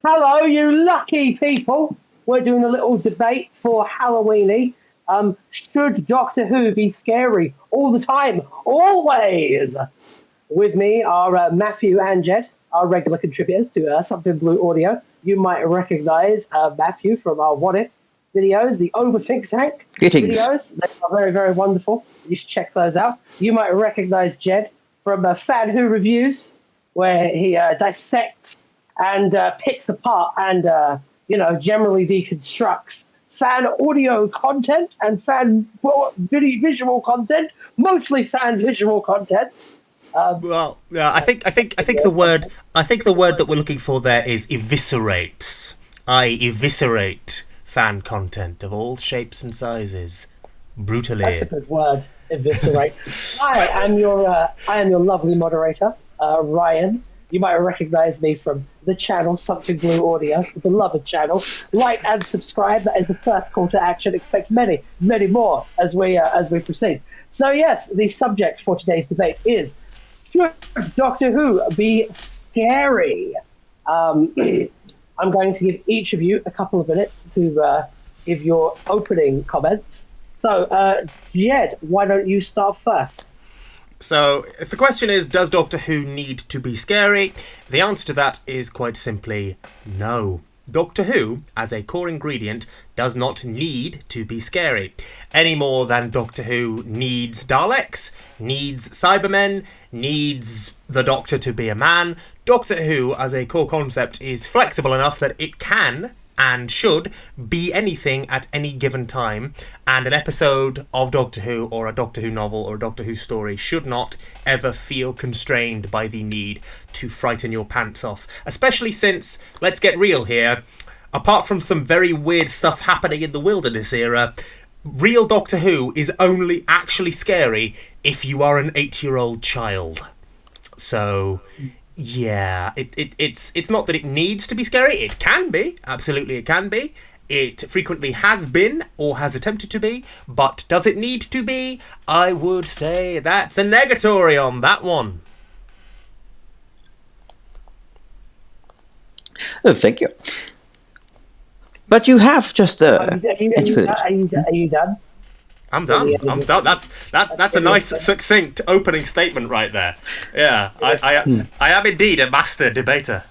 Hello, you lucky people. We're doing a little debate for Halloweeny. Should Doctor Who be scary all the time? Always. With me are Matthew and Jed, our regular contributors to Something Blue Audio. You might recognize Matthew from our What If videos, the Overthink Tank Greetings. videos. They are very, very wonderful. You should check those out. You might recognize Jed from Fan Who Reviews, where he dissects and picks apart and, generally deconstructs fan audio content and fan visual content, mostly fan visual content. I think the word that we're looking for there is eviscerates. I eviscerate fan content of all shapes and sizes, brutally. That's a good word, eviscerate. I am your lovely moderator, Ryan. You might recognize me from the channel Something Blue Audio, the beloved channel. Like and subscribe. That is the first call to action. Expect many, many more as we proceed. So yes, the subject for today's debate is: should Doctor Who be scary? I'm going to give each of you a couple of minutes to give your opening comments. So, Jed, why don't you start first? So, if the question is, does Doctor Who need to be scary? The answer to that is quite simply no. Doctor Who, as a core ingredient, does not need to be scary, any more than Doctor Who needs Daleks, needs Cybermen, needs the Doctor to be a man. Doctor Who, as a core concept, is flexible enough that it can and should be anything at any given time, and an episode of Doctor Who or a Doctor Who novel or a Doctor Who story should not ever feel constrained by the need to frighten your pants off. Especially since, let's get real here, apart from some very weird stuff happening in the Wilderness era, real Doctor Who is only actually scary if you are an 8-year-old child. So yeah, it's not that it needs to be scary. It can be. Absolutely it can be. It frequently has been or has attempted to be. But does it need to be? I would say that's a negatory on that one. Oh, thank you. But you have just Are you done? I'm done. I'm done. That's a nice, succinct opening statement right there. Yeah, I am indeed a master debater.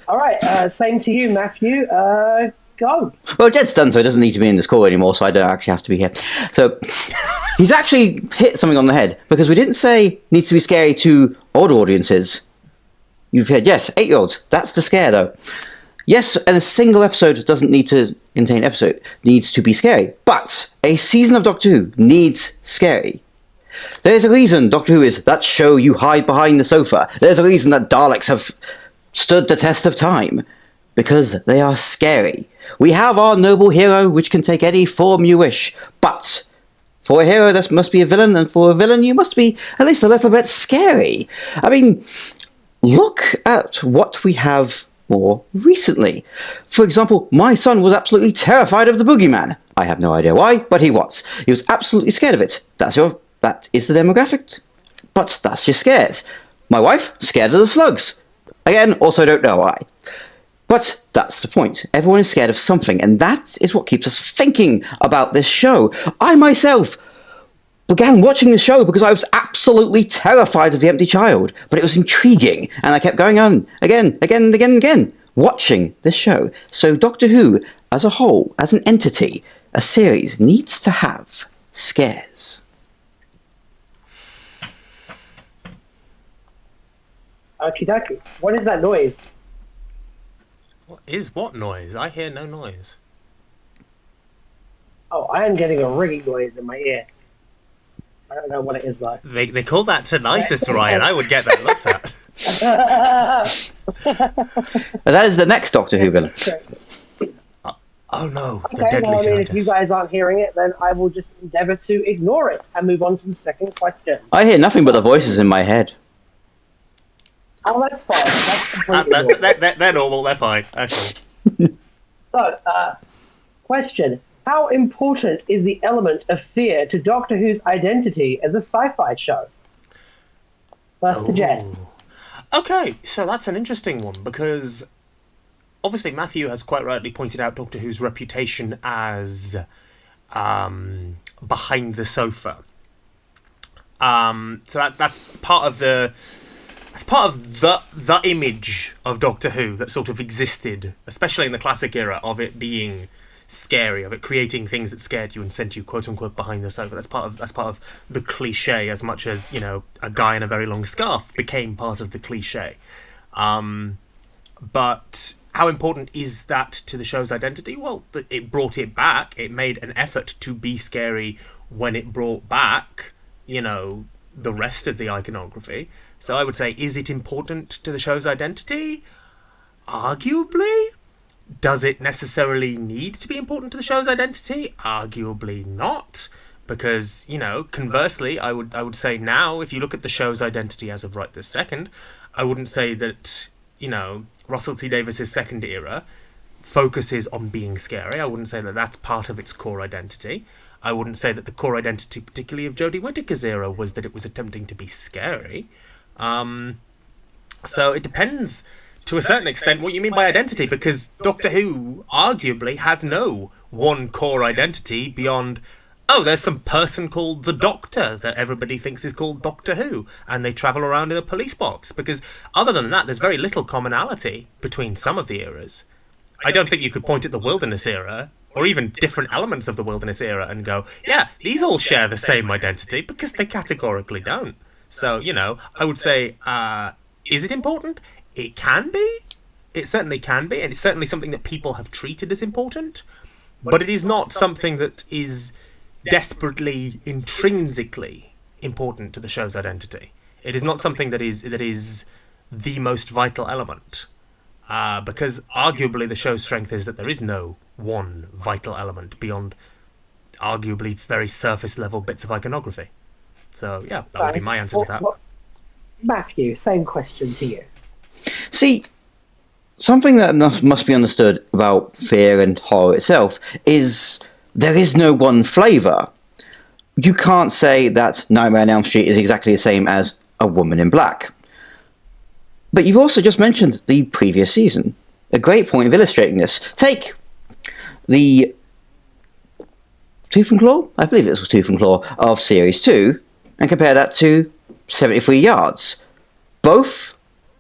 All right, same to you, Matthew. Go. Well, Jed's done, so he doesn't need to be in this call anymore, so I don't actually have to be here. So he's actually hit something on the head, because we didn't say needs to be scary to older audiences. You've heard, yes, 8-year-olds. That's the scare, though. Yes, and a single episode doesn't need to contain episode, needs to be scary. But a season of Doctor Who needs scary. There's a reason Doctor Who is that show you hide behind the sofa. There's a reason that Daleks have stood the test of time. Because they are scary. We have our noble hero, which can take any form you wish. But for a hero, there must be a villain, and for a villain, you must be at least a little bit scary. I mean, look at what we have more recently. For example, my son was absolutely terrified of the boogeyman. I have no idea why, but he was. He was absolutely scared of it. That is the demographic. But that's your scares. My wife, scared of the slugs. Again, also don't know why. But that's the point. Everyone is scared of something, and that is what keeps us thinking about this show. I myself began watching the show because I was absolutely terrified of the empty child, but it was intriguing, and I kept going on again, watching this show. So Doctor Who, as a whole, as an entity, a series, needs to have scares. Okie dokie. What is that noise? What is what noise? I hear no noise. Oh, I am getting a ringing noise in my ear. I don't know what it is though. They call that tinnitus, Ryan. I would get that looked at. That is the next Doctor Who villain. Oh no, the Okay, deadly well, I mean, tinnitus. if you guys aren't hearing it, then I will just endeavour to ignore it and move on to the second question. I hear nothing but the voices in my head. Oh, that's fine. That's completely normal. They're normal, they're fine. Okay. So, question. How important is the element of fear to Doctor Who's identity as a sci-fi show? First to Jed. Okay, so that's an interesting one, because obviously Matthew has quite rightly pointed out Doctor Who's reputation as behind the sofa. So that's part of the image of Doctor Who that sort of existed, especially in the classic era, of it being scary, of it creating things that scared you and sent you quote unquote behind the sofa. That's part of the cliche, as much as, you know, a guy in a very long scarf became part of the cliche. But how important is that to the show's identity? Well, it brought it back. It made an effort to be scary when it brought back, you know, the rest of the iconography. So I would say, is it important to the show's identity? Arguably. Does it necessarily need to be important to the show's identity? Arguably not. Because, you know, conversely, I would say now, if you look at the show's identity as of right this second, I wouldn't say that, you know, Russell T Davies's second era focuses on being scary. I wouldn't say that that's part of its core identity. I wouldn't say that the core identity, particularly of Jodie Whittaker's era, was that it was attempting to be scary. So it depends, to a certain extent, what you mean by identity, because Doctor Who arguably has no one core identity beyond, oh, there's some person called the Doctor that everybody thinks is called Doctor Who, and they travel around in a police box. Because other than that, there's very little commonality between some of the eras. I don't think you could point at the Wilderness era, or even different elements of the Wilderness era, and go, yeah, these all share the same identity, because they categorically don't. So, you know, I would say, is it important? It can be. It certainly can be, and it's certainly something that people have treated as important. But it is not something that is desperately, intrinsically important to the show's identity. It is not something that is the most vital element. Because arguably the show's strength is that there is no one vital element beyond arguably very surface level bits of iconography. So yeah, that would be my answer to that. Matthew, same question to you. See, something that must be understood about fear and horror itself is there is no one flavour. You can't say that Nightmare on Elm Street is exactly the same as A Woman in Black. But you've also just mentioned the previous season. A great point of illustrating this. Take the Tooth and Claw, I believe it was Tooth and Claw, of Series 2, and compare that to 73 Yards. Both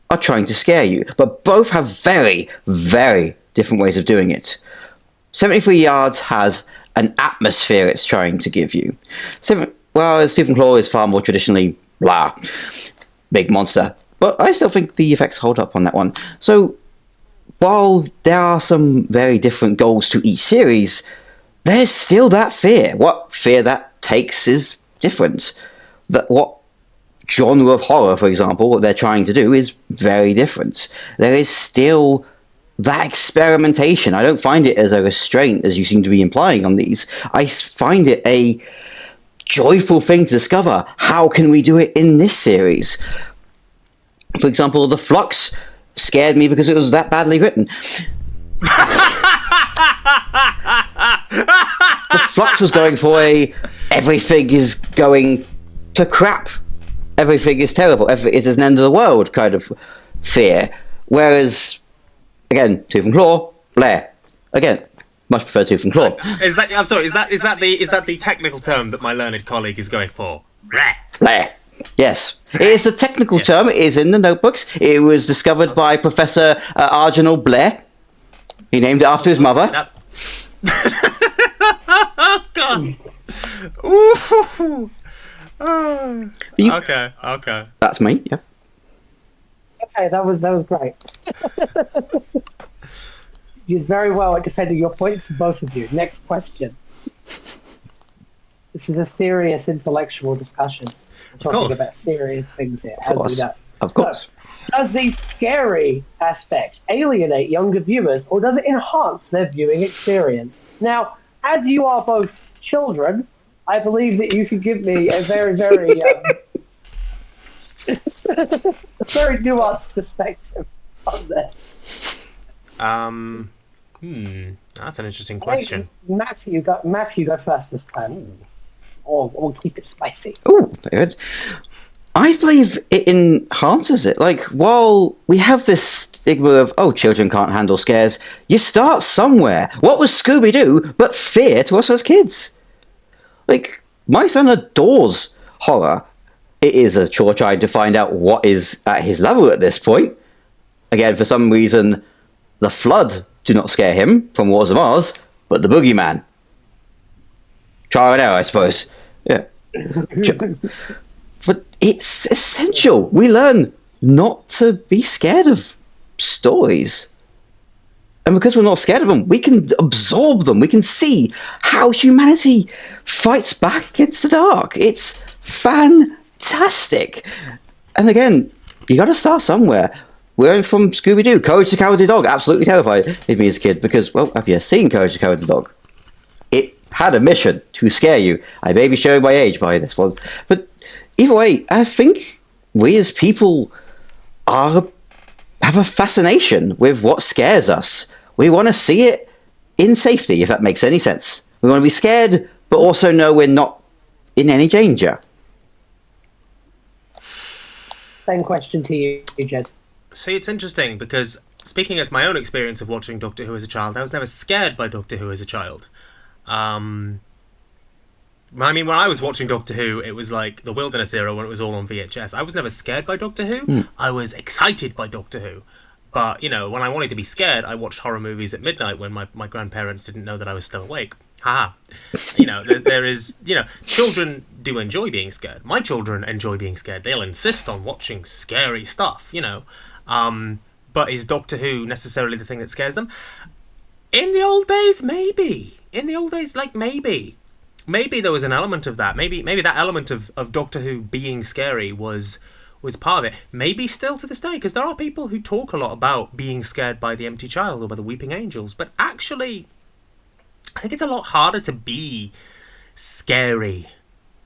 are trying to scare you, but both have very, very different ways of doing it. 73 Yards has an atmosphere it's trying to give you. Whereas Tooth and Claw is far more traditionally, blah, big monster. But I still think the effects hold up on that one. So, while there are some very different goals to each series, there's still that fear. What fear that takes is different. What genre of horror, for example, what they're trying to do is very different. There is still that experimentation. I don't find it as a restraint, as you seem to be implying on these. I find it a joyful thing to discover. How can we do it in this series? For example, The Flux scared me because it was that badly written. The Flux was going for everything is going to crap. Everything is terrible. It is an end of the world kind of fear. Whereas, again, Tooth and Claw, Blair. Again, much prefer Tooth and Claw. Is that the technical term that my learned colleague is going for? Blair. Yes. It is the technical term. It is in the notebooks. It was discovered by Professor Arginal Blair. He named it after his mother. Oh, God. Ooh. Okay. That's me, yeah. Okay, that was great. You did very well at defending your points, both of you. Next question. This is a serious intellectual discussion. We're talking about serious things here. Of course. Does the scary aspect alienate younger viewers, or does it enhance their viewing experience? Now, as you are both children, I believe that you can give me a very, very, very nuanced perspective on this. That's an interesting question. Matthew, go first this time. Or keep it spicy. Ooh, very good. I believe it enhances it. Like, while we have this stigma of, oh, children can't handle scares, you start somewhere. What was Scooby-Doo but fear to us as kids? Like, my son adores horror. It is a chore trying to find out what is at his level at this point. Again, for some reason, the Flood do not scare him from Wars of Mars, but the Boogeyman. Trial and error, I suppose. Yeah. But it's essential. We learn not to be scared of stories. And because we're not scared of them, we can absorb them. We can see how humanity fights back against the dark. It's fantastic. And again, you got to start somewhere. We went from Scooby-Doo, Courage the Cowardly Dog, absolutely terrified me as a kid because, well, have you seen Courage the Cowardly Dog? It had a mission to scare you. I may be showing my age by this one. But either way, I think we as people have a fascination with what scares us. We want to see it in safety, if that makes any sense. We want to be scared, but also know we're not in any danger. Same question to you, Jed. See, it's interesting because speaking as my own experience of watching Doctor Who as a child, I was never scared by Doctor Who as a child. I mean, when I was watching Doctor Who, it was like the Wilderness era when it was all on VHS. I was never scared by Doctor Who. I was excited by Doctor Who. But, you know, when I wanted to be scared, I watched horror movies at midnight when my grandparents didn't know that I was still awake. Haha. You know, there is, you know, children do enjoy being scared. My children enjoy being scared. They'll insist on watching scary stuff, you know. But is Doctor Who necessarily the thing that scares them? In the old days, maybe. In the old days, like, maybe. Maybe there was an element of that. Maybe that element of Doctor Who being scary was part of it. Maybe still to this day, because there are people who talk a lot about being scared by the empty child or by the weeping angels. But actually, I think it's a lot harder to be scary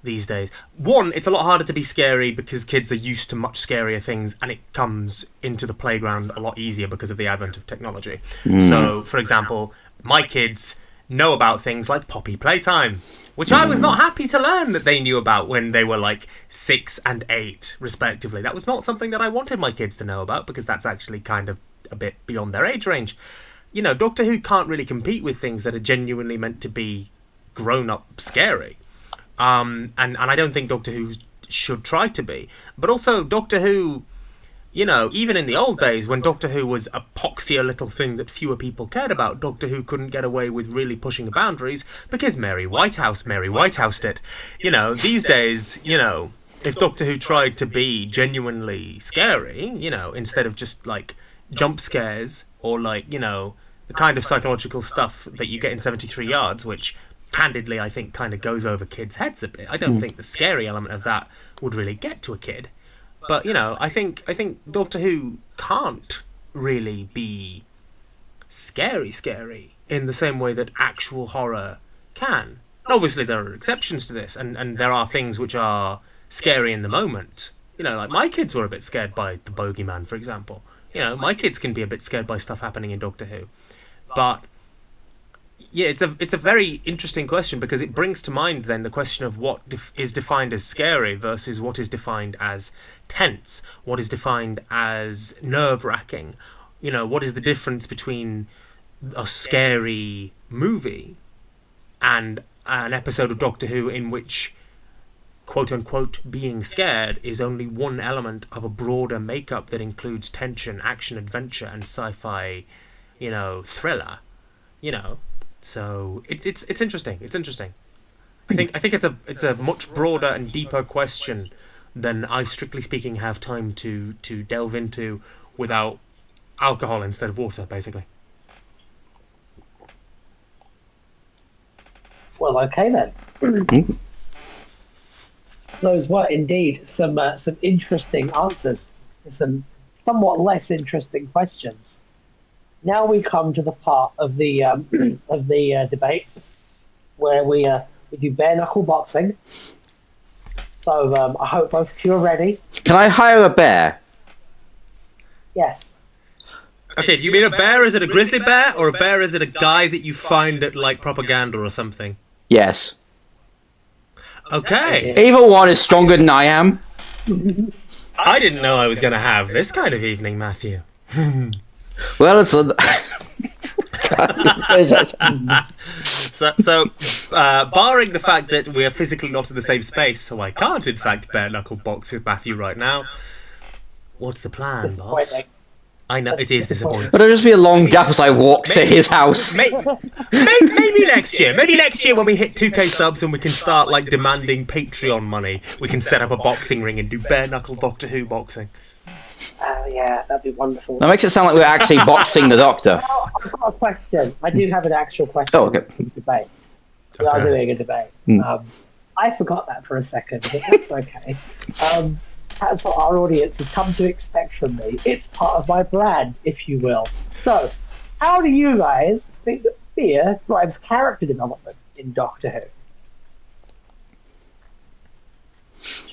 these days. One, it's a lot harder to be scary because kids are used to much scarier things, and it comes into the playground a lot easier because of the advent of technology. So, for example, my kids know about things like Poppy Playtime, which I was not happy to learn that they knew about when they were like 6 and 8, respectively. That was not something that I wanted my kids to know about because that's actually kind of a bit beyond their age range. You know, Doctor Who can't really compete with things that are genuinely meant to be grown-up scary. And I don't think Doctor Who should try to be. But also, Doctor Who, you know, even in the old days when Doctor Who was a poxier little thing that fewer people cared about, Doctor Who couldn't get away with really pushing the boundaries because Mary Whitehoused it. You know, these days, you know, if Doctor Who tried to be genuinely scary, you know, instead of just like jump scares or like, you know, the kind of psychological stuff that you get in 73 Yards, which candidly I think kind of goes over kids' heads a bit. I don't think the scary element of that would really get to a kid. But, you know, I think Doctor Who can't really be scary in the same way that actual horror can. Obviously, there are exceptions to this, and there are things which are scary in the moment. You know, like my kids were a bit scared by the Bogeyman, for example. You know, my kids can be a bit scared by stuff happening in Doctor Who. But yeah, it's a very interesting question because it brings to mind then the question of what is defined as scary versus what is defined as tense, what is defined as nerve-wracking. You know, what is the difference between a scary movie and an episode of Doctor Who in which, quote-unquote, being scared is only one element of a broader makeup that includes tension, action, adventure, and sci-fi, you know, thriller, you know. So it's interesting. It's interesting. I think it's a much broader and deeper question than I, strictly speaking, have time to delve into without alcohol instead of water, basically. Well, okay then. Those were indeed some interesting answers to some somewhat less interesting questions. Now we come to the part of the debate where we do bare knuckle boxing. So I hope both of you are ready. Can I hire a bear? Yes. Okay, do you mean a bear? Is it a grizzly bear, or a bear is it a guy that you find at like propaganda or something? Yes. Okay. Either one is stronger than I am. I didn't know I was going to have this kind of evening, Matthew. Well, it's a... So, barring the fact that we are physically not in the same space, so I can't, in fact, bare-knuckle box with Matthew right now, what's the plan, boss? Disappointing. I know, it is disappointing. But it'll just be a long gap as I walk to his house. Maybe next year. Maybe next year when we hit 2k subs and we can start, like, demanding Patreon money, we can set up a boxing ring and do bare-knuckle Doctor Who boxing. Oh, yeah, that'd be wonderful. That makes it sound like we're actually boxing the Doctor. Now, I've got a question. I do have an actual question. Oh, okay. Debate. We are doing a debate. I forgot that for a second, but that's okay. That's what our audience has come to expect from me. It's part of my brand, if you will. So, how do you guys think that fear drives character development in Doctor Who?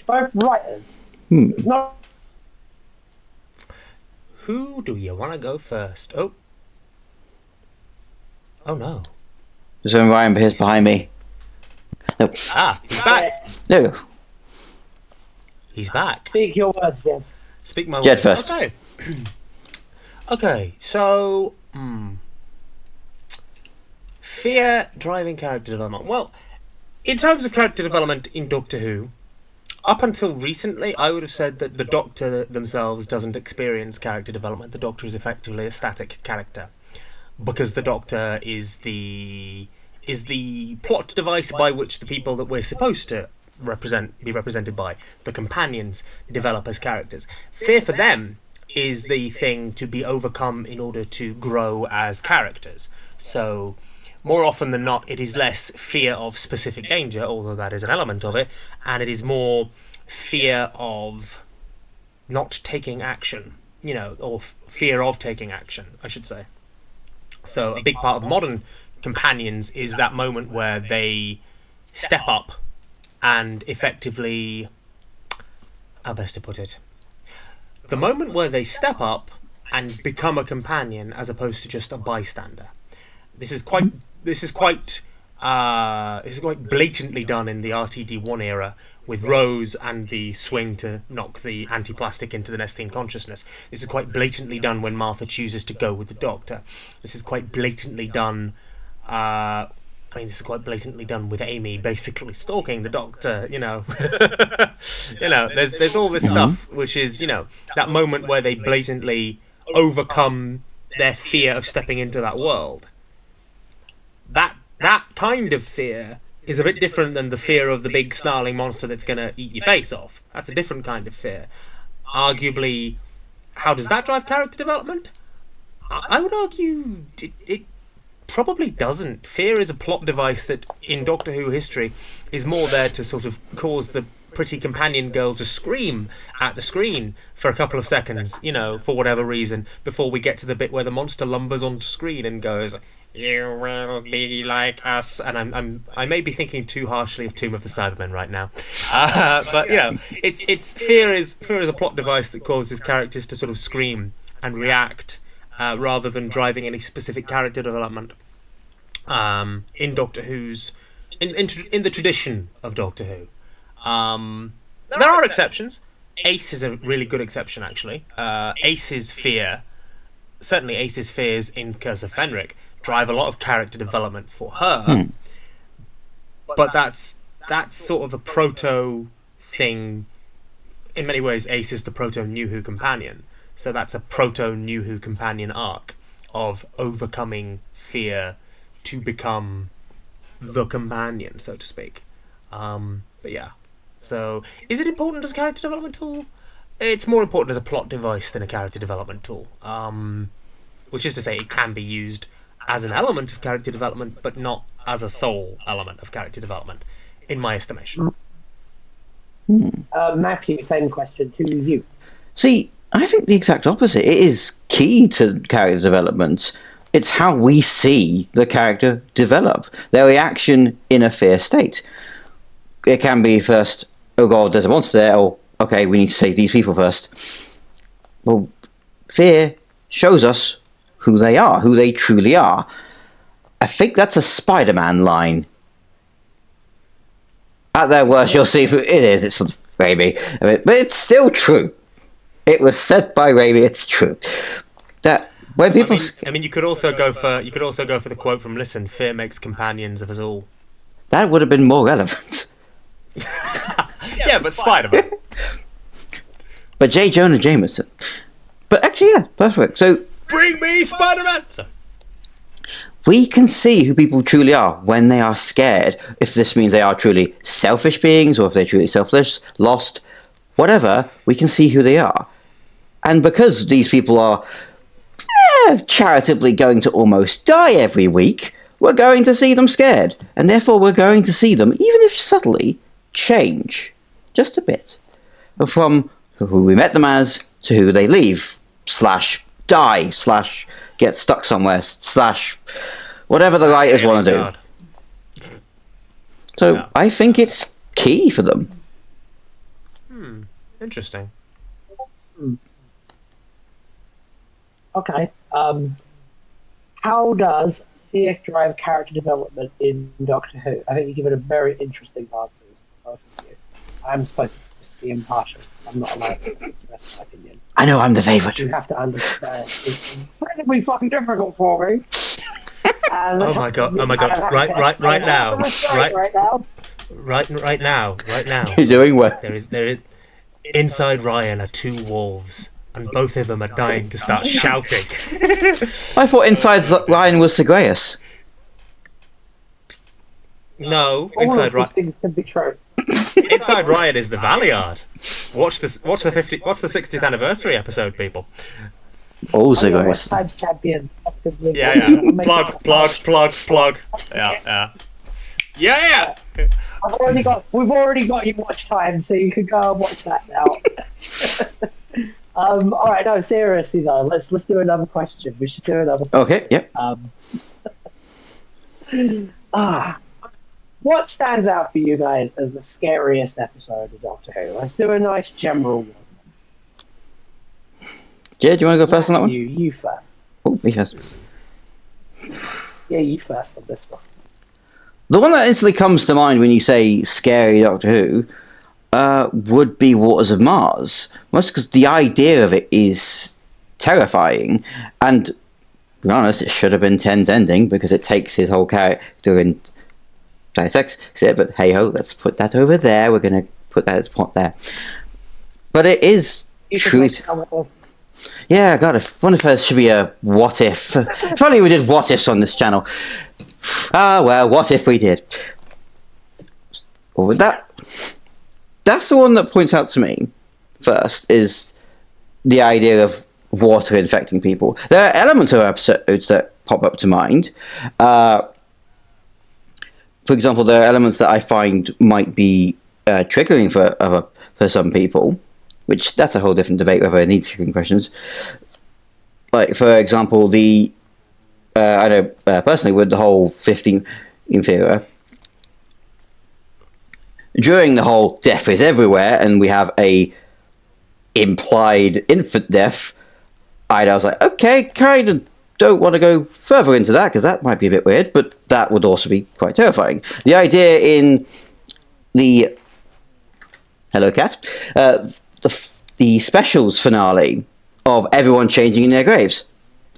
Both writers. Not Who do you want to go first? Oh no. There's only Ryan Pierce behind me. No. Ah, he's back. There we go. He's back. speak your words, Jed. Speak my Jed words. first. Okay. Okay, so... Fear driving character development. Well, in terms of character development in Doctor Who, up until recently, I would have said that the Doctor themselves doesn't experience character development. The Doctor is effectively a static character, because the Doctor is the plot device by which the people that we're supposed to be represented by, the companions, develop as characters. Fear for them is the thing to be overcome in order to grow as characters. So, more often than not, it is less fear of specific danger, although that is an element of it, and it is more fear of not taking action, or fear of taking action, I should say. So a big part of modern companions is that moment where they step up and effectively, how best to put it, the moment where they step up and become a companion as opposed to just a bystander. This is quite blatantly done in the RTD1 era with Rose and the swing to knock the anti-plastic into the Nestine consciousness. This is quite blatantly done when Martha chooses to go with the Doctor. This is quite blatantly done. This is quite blatantly done with Amy basically stalking the Doctor. There's all this stuff which is that moment where they blatantly overcome their fear of stepping into that world. That kind of fear is a bit different than the fear of the big snarling monster that's going to eat your face off. That's a different kind of fear. Arguably, how does that drive character development? I would argue it probably doesn't. Fear is a plot device that, in Doctor Who history, is more there to sort of cause the pretty companion girl to scream at the screen for a couple of seconds, for whatever reason, before we get to the bit where the monster lumbers onto screen and goes, "You will be like us." And I may be thinking too harshly of Tomb of the Cybermen right now, but it's fear is a plot device that causes characters to sort of scream and react rather than driving any specific character development. In Doctor Who's in the tradition of Doctor Who, there are exceptions. Ace is a really good exception, actually. Ace's fears in Curse of Fenric drive a lot of character development for her, but that's sort of a proto thing. In many ways, Ace is the proto New Who companion, so that's a proto New Who companion arc of overcoming fear to become the companion, so to speak. But yeah, so is it important as a character development tool? It's more important as a plot device than a character development tool, which is to say it can be used as an element of character development, but not as a sole element of character development, in my estimation. Matthew, same question to you. See, I think the exact opposite. It is key to character development. It's how we see the character develop, their reaction in a fear state. It can be first, oh god, there's a monster there, or okay, we need to save these people first. Well, fear shows us who they are, who they truly are. I think that's a Spider-Man line. At their worst, you'll see who it is. It's from Raimi. But it's still true. It was said by Raimi. It's true. That when people, I mean, you could also go for the quote from Listen: "Fear makes companions of us all." that would have been more relevant. Yeah, but Spider-Man. But J. Jonah Jameson. But actually, yeah, perfect. So Bring me Spider-Man. So, we can see who people truly are when they are scared. If this means they are truly selfish beings, or if they're truly selfless, lost, whatever, we can see who they are. And because these people are charitably going to almost die every week, we're going to see them scared. And therefore we're going to see them, even if subtly, change. Just a bit. From who we met them as, to who they leave, / die, / get stuck somewhere, / whatever the writers want to do. God. So Yeah. I think it's key for them. Interesting. Okay. How does fear drive character development in Doctor Who? I think you give it a very interesting answers. Both of you. I'm supposed to just be impartial. I'm not allowed to express my opinion. I know I'm the favourite. You have to understand. It's incredibly fucking difficult for me. Oh my god! Right now. Right now. You're doing well. There is inside Ryan are two wolves, and both of them are dying to start shouting. I thought inside Ryan was Segreus. No, All inside of these Ryan. things can be true. Inside Ryan is the Valiard. Watch this. Watch the 60th anniversary episode, people. All Oh, yeah, West Segreus. Side's champions. That's good news. Yeah. I'll make Plug. Yeah. We've already got your watch time, so you can go and watch that now. All right, no, seriously though, let's do another question. We should do another. Okay, yep. What stands out for you guys as the scariest episode of Doctor Who? Let's do a nice general one. Jed, do you want to go first on that one? You first. Oh, me first. Yeah, you first on this one. The one that instantly comes to mind when you say scary Doctor Who would be Waters of Mars. Mostly because the idea of it is terrifying. And, to be honest, it should have been Ten's ending because it takes his whole character in dissects it, but hey-ho, let's put that over there. We're going to put that as plot there. But it is truly... Yeah, God, I wonder if there should be a what if. If only we did what ifs on this channel. Ah, well, what if we did? Well, that's the one that points out to me first, is the idea of water infecting people. There are elements of episodes that pop up to mind. For example, there are elements that I find might be triggering for some people, which that's a whole different debate whether it needs triggering questions. Like, for example, I know personally with the whole 15 Inferior, during the whole death is everywhere, and we have a implied infant death, I was like, okay, kind of don't want to go further into that because that might be a bit weird, but that would also be quite terrifying. The idea in the Hello Cat, the specials finale of everyone changing in their graves,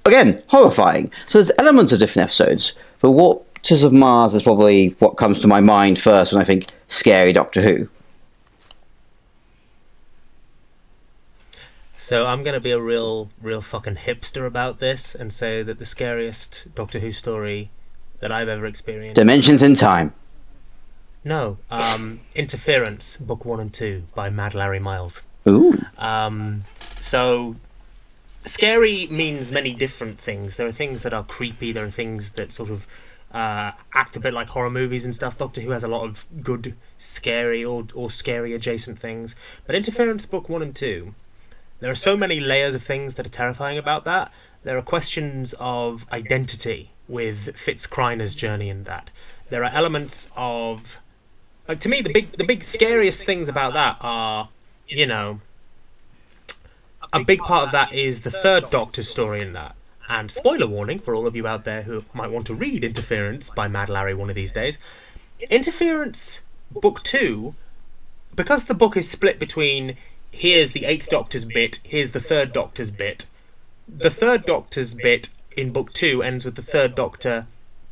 again, horrifying. So there's elements of different episodes, but Waters of Mars is probably what comes to my mind first when I think scary Doctor Who. So I'm going to be a real fucking hipster about this and say that the scariest Doctor Who story that I've ever experienced... Dimensions in Time. No, Interference, Book 1 and 2 by Mad Larry Miles. Ooh. So, scary means many different things. There are things that are creepy, there are things that sort of act a bit like horror movies and stuff. Doctor Who has a lot of good scary or scary adjacent things. But Interference, Book 1 and 2... there are so many layers of things that are terrifying about that. There are questions of identity with Fitz Kriner's journey in that. There are elements of... like, to me, the big scariest things about that are, you know... a big part of that is the third Doctor's story in that. And spoiler warning for all of you out there who might want to read Interference by Mad Larry one of these days. Interference Book 2, because the book is split between here's the 8th Doctor's bit, here's the 3rd Doctor's bit. The 3rd Doctor's bit in Book 2 ends with the 3rd Doctor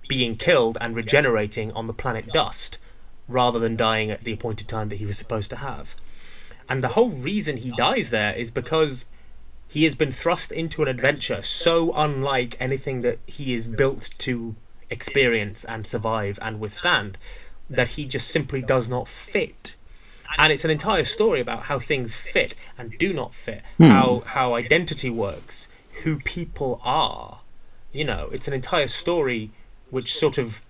being killed and regenerating on the planet Dust, rather than dying at the appointed time that he was supposed to have. And the whole reason he dies there is because he has been thrust into an adventure so unlike anything that he is built to experience and survive and withstand, that he just simply does not fit. And it's an entire story about how things fit and do not fit, how identity works, who people are. You know, it's an entire story which sort of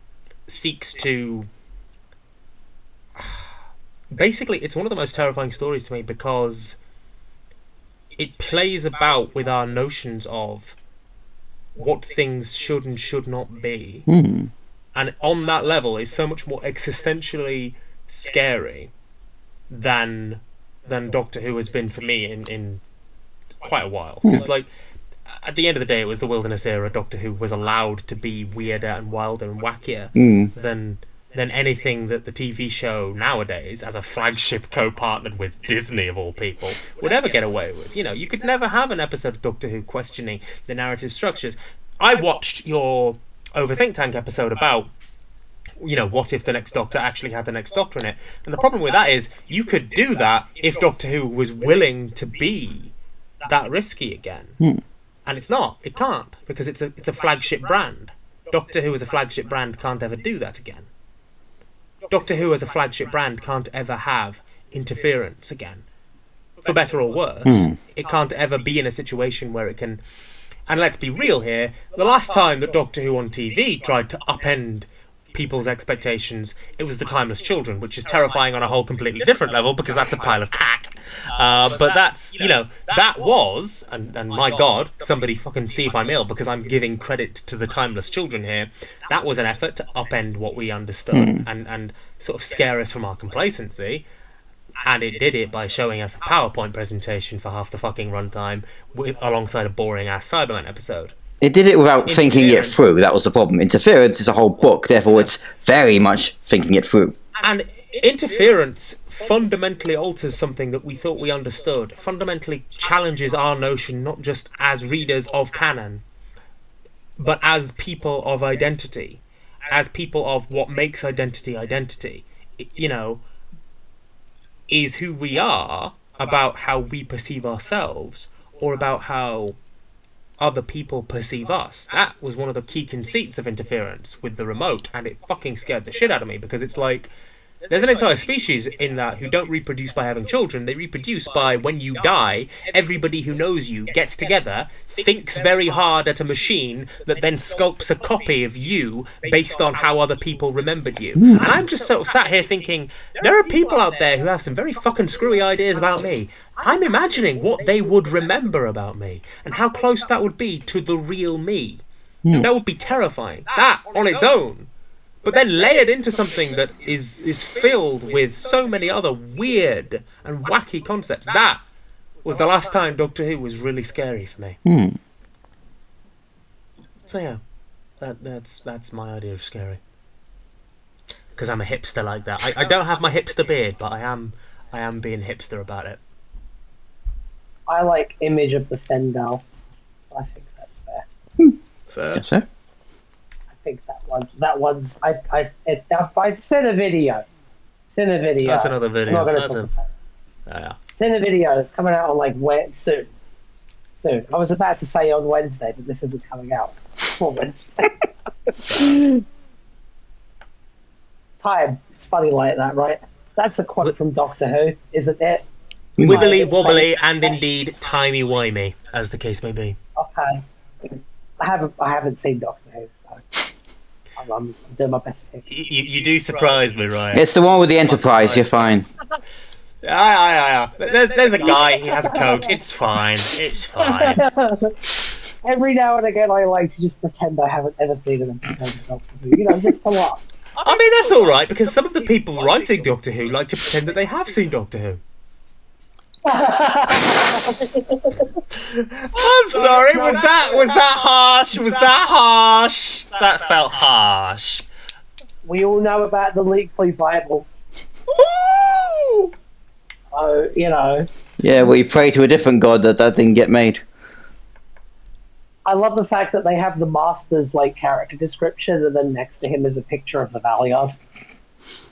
seeks to... Basically, it's one of the most terrifying stories to me because it plays about with our notions of what things should and should not be. And on that level is so much more existentially scary than Doctor Who has been for me in quite a while. Because, like, at the end of the day, it was the Wilderness era. Doctor Who was allowed to be weirder and wilder and wackier than anything that the TV show nowadays, as a flagship co-partnered with Disney of all people, would ever get away with. You know, you could never have an episode of Doctor Who questioning the narrative structures. I watched your Overthink Tank episode about, you know, what if the next Doctor actually had the next Doctor in it. And the problem with that is, you could do that if Doctor Who was willing to be that risky again. And it's not. It can't, because it's a flagship brand. Doctor Who as a flagship brand can't ever do that again. Doctor Who as a flagship brand can't ever have interference again. For better or worse, it can't ever be in a situation where it can... And let's be real here, the last time that Doctor Who on TV tried to upend people's expectations, it was The Timeless Children, which is terrifying on a whole completely different level, because that's a pile of cack. But that's, you know, that was, and my God, somebody fucking see if I'm ill, because I'm giving credit to The Timeless Children here, that was an effort to upend what we understood and sort of scare us from our complacency. And it did it by showing us a PowerPoint presentation for half the fucking runtime alongside a boring-ass Cyberman episode. It did it without thinking it through. That was the problem. Interference is a whole book, therefore it's very much thinking it through. And interference fundamentally alters something that we thought we understood, fundamentally challenges our notion not just as readers of canon, but as people of identity, as people of what makes identity identity. You know, is who we are about how we perceive ourselves, or about how other people perceive us. That was one of the key conceits of interference with the remote, and it fucking scared the shit out of me, because it's like, there's an entire species in that who don't reproduce by having children. They reproduce by, when you die, everybody who knows you gets together, thinks very hard at a machine that then sculpts a copy of you based on how other people remembered you. And I'm just sort of sat here thinking, there are people out there who have some very fucking screwy ideas about me. I'm imagining what they would remember about me, and how close that would be to the real me. That would be terrifying. That, on its own. But then layered into something that is filled with so many other weird and wacky concepts. That was the last time Doctor Who was really scary for me. So yeah, that's my idea of scary. Because I'm a hipster like that. I don't have my hipster beard, but I am being hipster about it. I like Image of the Fendel. So I think that's fair. Fair. Yes, sir. I think that one's I sent a video. Send a video. That's another video. I'm not gonna That's talk about it. Yeah. Send a video. It's coming out on like soon. Soon. I was about to say on Wednesday, but this isn't coming out on Wednesday. Time. It's funny like that, right? That's a quote from Doctor Who, isn't it? Wibbly wobbly and indeed timey-wimey, as the case may be. Okay. I haven't seen Doctor Who, so I'm doing my best here. You do surprise me, Ryan. It's the one with the Enterprise, you're fine. Yeah. There's a guy, he has a coat, it's fine. It's fine. Every now and again I like to just pretend I haven't ever seen an episode of Doctor Who. You know, just come up. I mean, that's alright, because some of the people writing Doctor Who like to pretend that they have seen Doctor Who. I'm sorry, was that harsh? Was that harsh? That felt harsh. We all know about the Leakley Bible. Ooh! Oh, you know. Yeah, we pray to a different god that didn't get made. I love the fact that they have the master's like character description, and then next to him is a picture of the Valiant. It's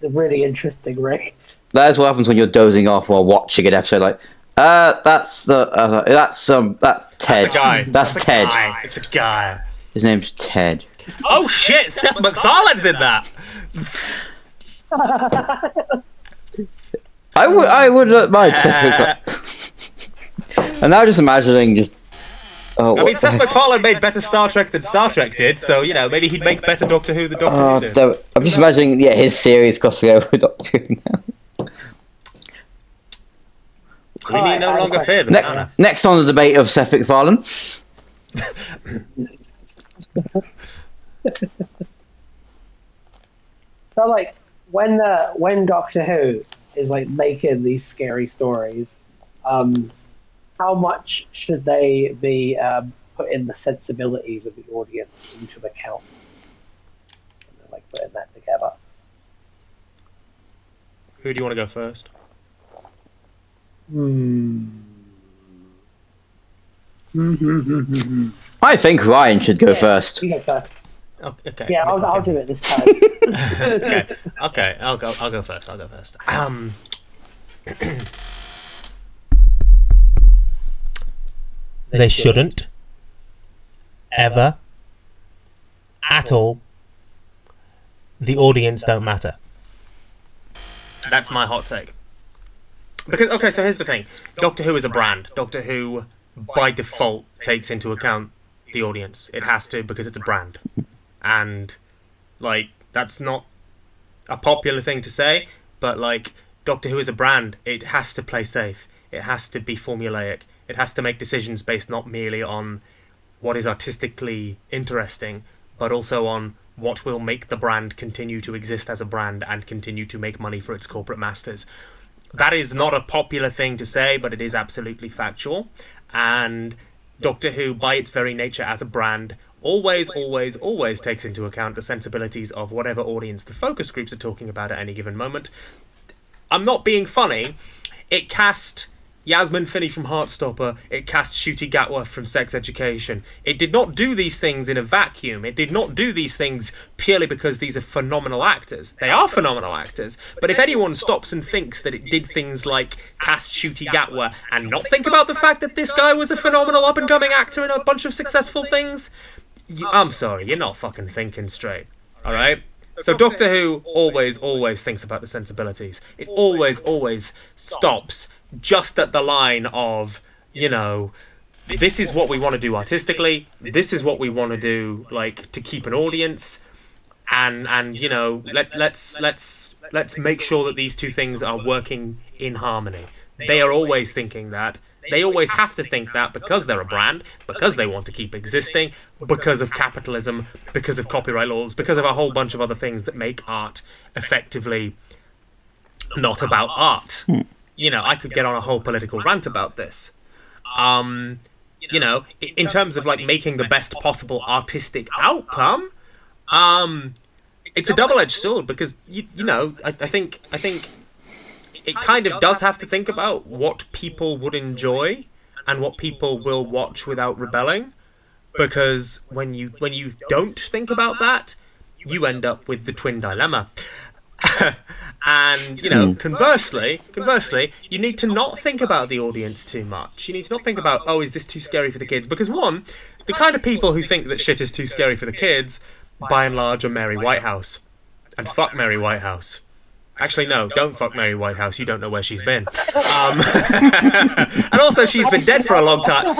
a really interesting rig. That is what happens when you're dozing off while watching an episode. Like, that's Ted. That's a guy. That's Ted. Guy. It's a guy. His name's Ted. Oh shit! Seth MacFarlane's in that. I would mind Seth MacFarlane. I'm now just imagining just. Oh, I mean, Seth MacFarlane made better Star Trek than Star Trek did, so you know maybe he'd make better Doctor Who than Doctor Who did. I'm just imagining, his series crossing over with Doctor Who now. We need no longer fear them. Next on the debate of Seth MacFarlane. So, like, when Doctor Who is like making these scary stories, how much should they be putting the sensibilities of the audience into account? And they're, like, putting that together. Who do you want to go first? I think Ryan should go first. You go first. Oh, okay. Yeah, I'll do it this time. Okay. I'll go first. They shouldn't ever at all. The audience don't matter. That's my hot take. Because so here's the thing. Doctor Who is a brand. Doctor Who by default takes into account the audience. It has to, because it's a brand. And like that's not a popular thing to say, but like Doctor Who is a brand. It has to play safe. It has to be formulaic. It has to make decisions based not merely on what is artistically interesting, but also on what will make the brand continue to exist as a brand and continue to make money for its corporate masters. That is not a popular thing to say, but it is absolutely factual. And Doctor Who, by its very nature as a brand, always takes into account the sensibilities of whatever audience the focus groups are talking about at any given moment. I'm not being funny. It cast Yasmin Finney from Heartstopper. It cast Ncuti Gatwa from Sex Education. It did not do these things in a vacuum. It did not do these things purely because these are phenomenal actors. They are phenomenal actors. But if anyone stops and thinks that it did things like cast Ncuti Gatwa and not think about the fact that this guy was a phenomenal up-and-coming actor in a bunch of successful things, I'm sorry, you're not fucking thinking straight. Alright? So Doctor Who always thinks about the sensibilities. It always stops just at the line of, you know, this is what we want to do artistically, this is what we want to do, like, to keep an audience, and you know, let's make sure that these two things are working in harmony. They are always thinking that. They always have to think that because they're a brand, because they want to keep existing, because of capitalism, because of copyright laws, because of a whole bunch of other things that make art effectively not about art. You know, I could get on a whole political rant about this. You know, in terms of like making the best possible artistic outcome, it's a double-edged sword because you know, I think it kind of does have to think about what people would enjoy and what people will watch without rebelling, because when you don't think about that, you end up with the twin dilemma. And, you know, conversely, you need to not think about the audience too much. You need to not think about, oh, is this too scary for the kids? Because one, the kind of people who think that shit is too scary for the kids, by and large, are Mary Whitehouse. And fuck Mary Whitehouse. Actually, no, don't fuck Mary Whitehouse. You don't know where she's been. And also, she's been dead for a long time.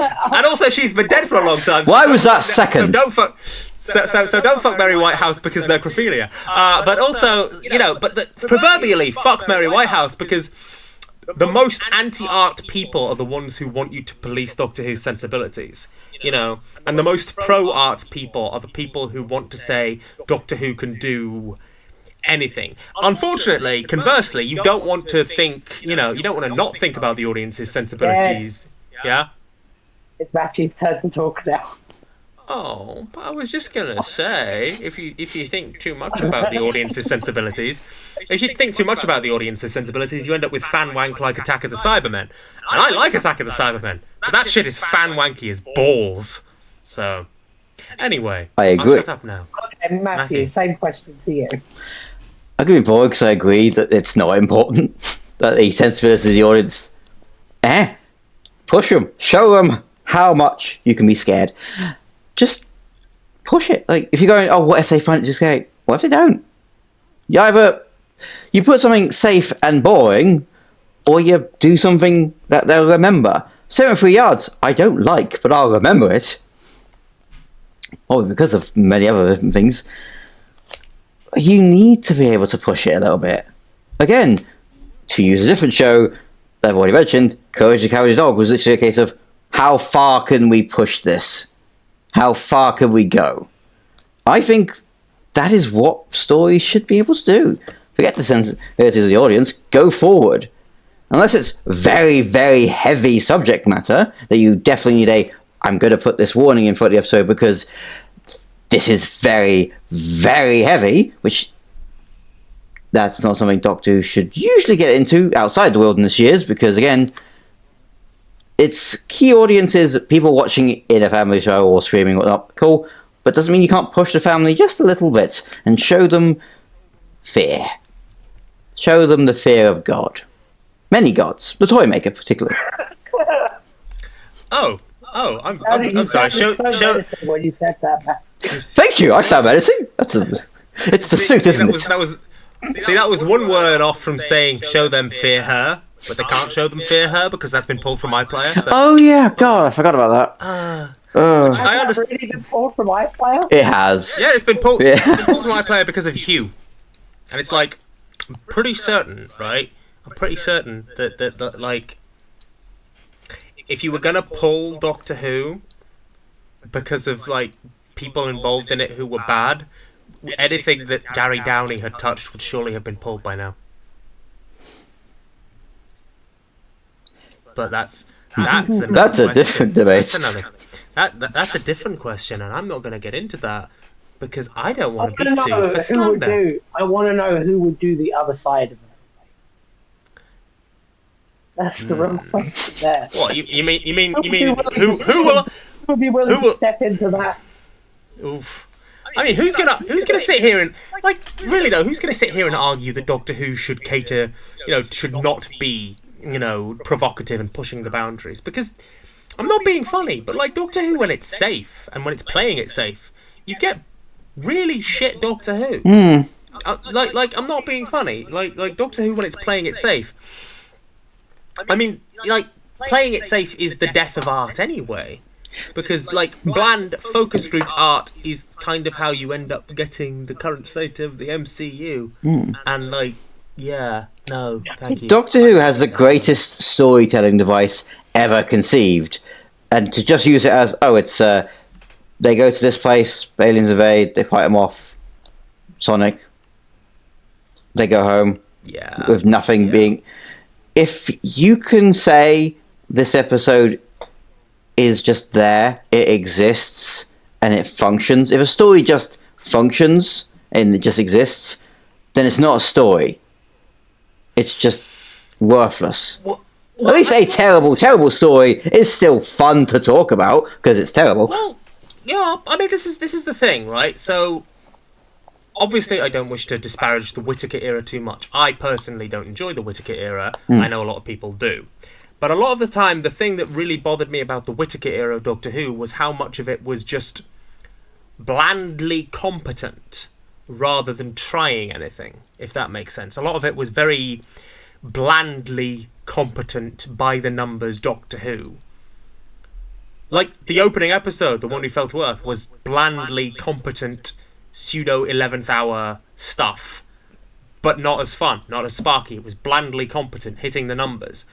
Why was that second? So don't fuck... So don't fuck Mary Whitehouse because necrophilia. But also, you know, proverbially, fuck Mary Whitehouse because the most anti-art people are the ones who want you to police Doctor Who's sensibilities. You know, and the most pro-art people are the people who want to say Doctor Who can do anything. Unfortunately, conversely, you don't want to think, you know, you don't want to not think about the audience's sensibilities. Yeah? It's Matthew's turn to talk now. Oh, but I was just gonna say, if you think too much about the audience's sensibilities, you end up with fan wank like Attack of the Cybermen, and I like Attack of the Cybermen, but that shit is fan wanky as balls. So, anyway, I agree. I'll shut up now. Okay, Matthew, same question to you. I'm going to be bored because I agree that it's not important that the sensibilities of the audience. Push them. Show them how much you can be scared. Just push it. Like, if you're going, oh, what if they find it too scary? What if they don't? You put something safe and boring, or you do something that they'll remember. 73 yards, I don't like, but I'll remember it. Or because of many other different things. You need to be able to push it a little bit. Again, to use a different show that I've already mentioned, Courage the Cowardly Dog was literally a case of, how far can we push this? How far can we go? I think that is what stories should be able to do. Forget the sensibilities of the audience, go forward. Unless it's very, very heavy subject matter, that you definitely need I'm going to put this warning in front of the episode because this is very, very heavy, which that's not something Doctor Who should usually get into outside the Wilderness Years, because again, it's key audiences, people watching in a family show or streaming, whatnot, cool, but doesn't mean you can't push the family just a little bit and show them fear. Show them the fear of God. Many gods, the Toymaker particularly. I'm sorry. Show. When you said that. Thank you. I sound menacing. It's the suit, isn't it? That was one word off from saying show them fear her, but they can't show them fear her because that's been pulled from iPlayer. So. Oh yeah, God, I forgot about that. I understand. Really been pulled from iPlayer? It has. Yeah, it's been pulled. It's been pulled from iPlayer because of Hugh, and it's like I'm pretty certain, right? I'm pretty certain that like if you were gonna pull Doctor Who because of like people involved in it who were bad, anything that Gary Downey had touched would surely have been pulled by now. But that's a different debate. That's a different question, and I'm not going to get into that because I don't want to be sued for slander. I want to know who would do the other side of it. That's the real question there. What you mean? Who will be willing to step into that? Oof. I mean, who's gonna sit here and like really though? Who's gonna sit here and argue that Doctor Who should cater, should not be, provocative and pushing the boundaries? Because I'm not being funny, but like Doctor Who, when it's safe and when it's playing it safe, you get really shit Doctor Who. Like I'm not being funny. Like Doctor Who, when it's playing it safe. I mean, like playing it safe is the death of art anyway. Because, like, bland focus group art is kind of how you end up getting the current state of the MCU. And, like, yeah, no, thank you. Doctor Who has the greatest storytelling device ever conceived. And to just use it as, it's, they go to this place, aliens invade, they fight them off, Sonic, they go home. Yeah. With nothing being... If you can say this episode is just there, it exists, and it functions. If a story just functions and it just exists, then it's not a story. It's just worthless. At least a terrible, terrible story is still fun to talk about because it's terrible. Well, yeah, I mean, this is the thing, right? So, obviously, I don't wish to disparage the Whittaker era too much. I personally don't enjoy the Whittaker era. I know a lot of people do. But a lot of the time, the thing that really bothered me about the Whittaker era of Doctor Who was how much of it was just blandly competent rather than trying anything, if that makes sense. A lot of it was very blandly competent, by the numbers Doctor Who. Like the opening episode, The One Who Fell to Earth, was blandly competent, pseudo 11th hour stuff, but not as fun, not as sparky. It was blandly competent, hitting the numbers.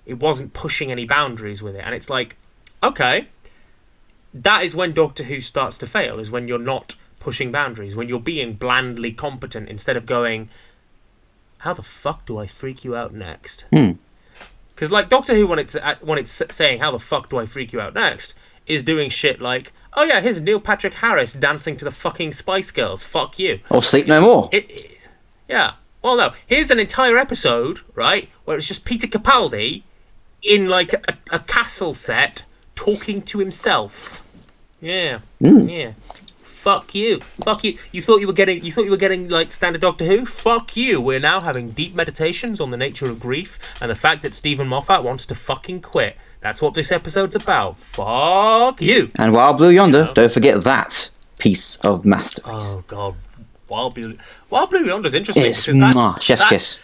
It wasn't pushing any boundaries with it. And it's like, okay, that is when Doctor Who starts to fail, is when you're not pushing boundaries, when you're being blandly competent instead of going, how the fuck do I freak you out next? Because like Doctor Who, when it's saying, how the fuck do I freak you out next, is doing shit like, oh yeah, here's Neil Patrick Harris dancing to the fucking Spice Girls. Fuck you. Or Sleep No More. Yeah. Well, no. Here's an entire episode, right, where it's just Peter Capaldi in like a castle set talking to himself. Yeah. Yeah. Fuck you. Fuck you. You thought you were getting like standard Doctor Who? Fuck you. We're now having deep meditations on the nature of grief and the fact that Stephen Moffat wants to fucking quit. That's what this episode's about. Fuck you. And Wild Blue Yonder, don't forget that piece of masterpiece. Oh god. Wild Blue Yonder's interesting. It's because chef's kiss.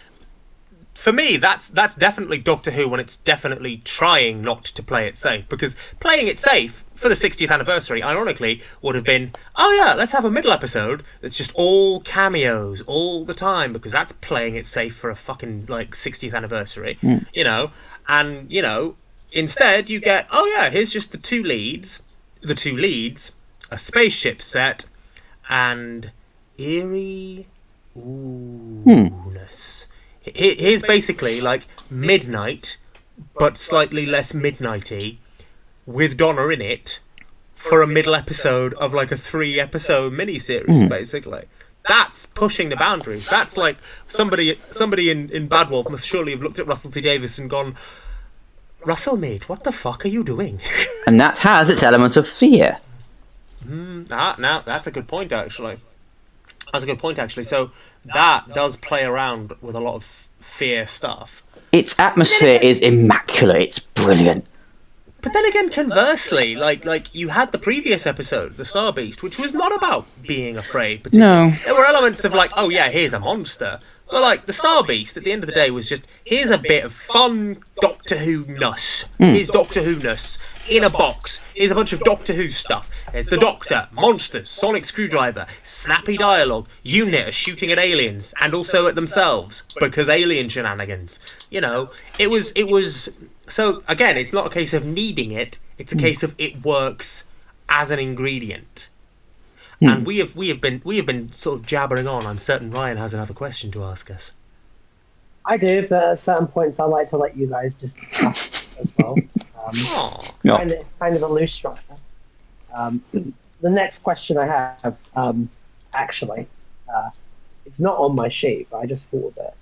For me, that's definitely Doctor Who when it's definitely trying not to play it safe. Because playing it safe for the 60th anniversary, ironically, would have been, oh yeah, let's have a middle episode that's just all cameos all the time, because that's playing it safe for a fucking, like, 60th anniversary, you know? And, you know, instead you get, oh yeah, here's just the two leads, a spaceship set, and eerie oohness. Here's basically like midnight, but slightly less midnighty, with Donna in it, for a middle episode of like a 3-episode miniseries, basically. That's pushing the boundaries. That's like somebody in Bad Wolf must surely have looked at Russell T Davies and gone, Russell, mate, what the fuck are you doing? And that has its element of fear. Now that's a good point, actually. So that does play around with a lot of fear stuff. Its atmosphere is immaculate. It's brilliant. But then again, conversely, like you had the previous episode, The Star Beast, which was not about being afraid. No. There were elements of like, oh yeah, here's a monster. But like, The Star Beast, at the end of the day, was just, here's a bit of fun Doctor Who-ness. Here's Doctor Who-ness in a box. Here's a bunch of Doctor Who stuff. There's the Doctor, monsters, sonic screwdriver, snappy dialogue, UNIT are shooting at aliens, and also at themselves, because alien shenanigans. You know, it was... So, again, it's not a case of needing it, it's a case of it works as an ingredient. And we have been sort of jabbering on. I'm certain Ryan has another question to ask us. I do, but at certain points I like to let you guys just discuss as well. It's kind of a loose structure. The next question I have, actually, it's not on my sheet, but I just thought of it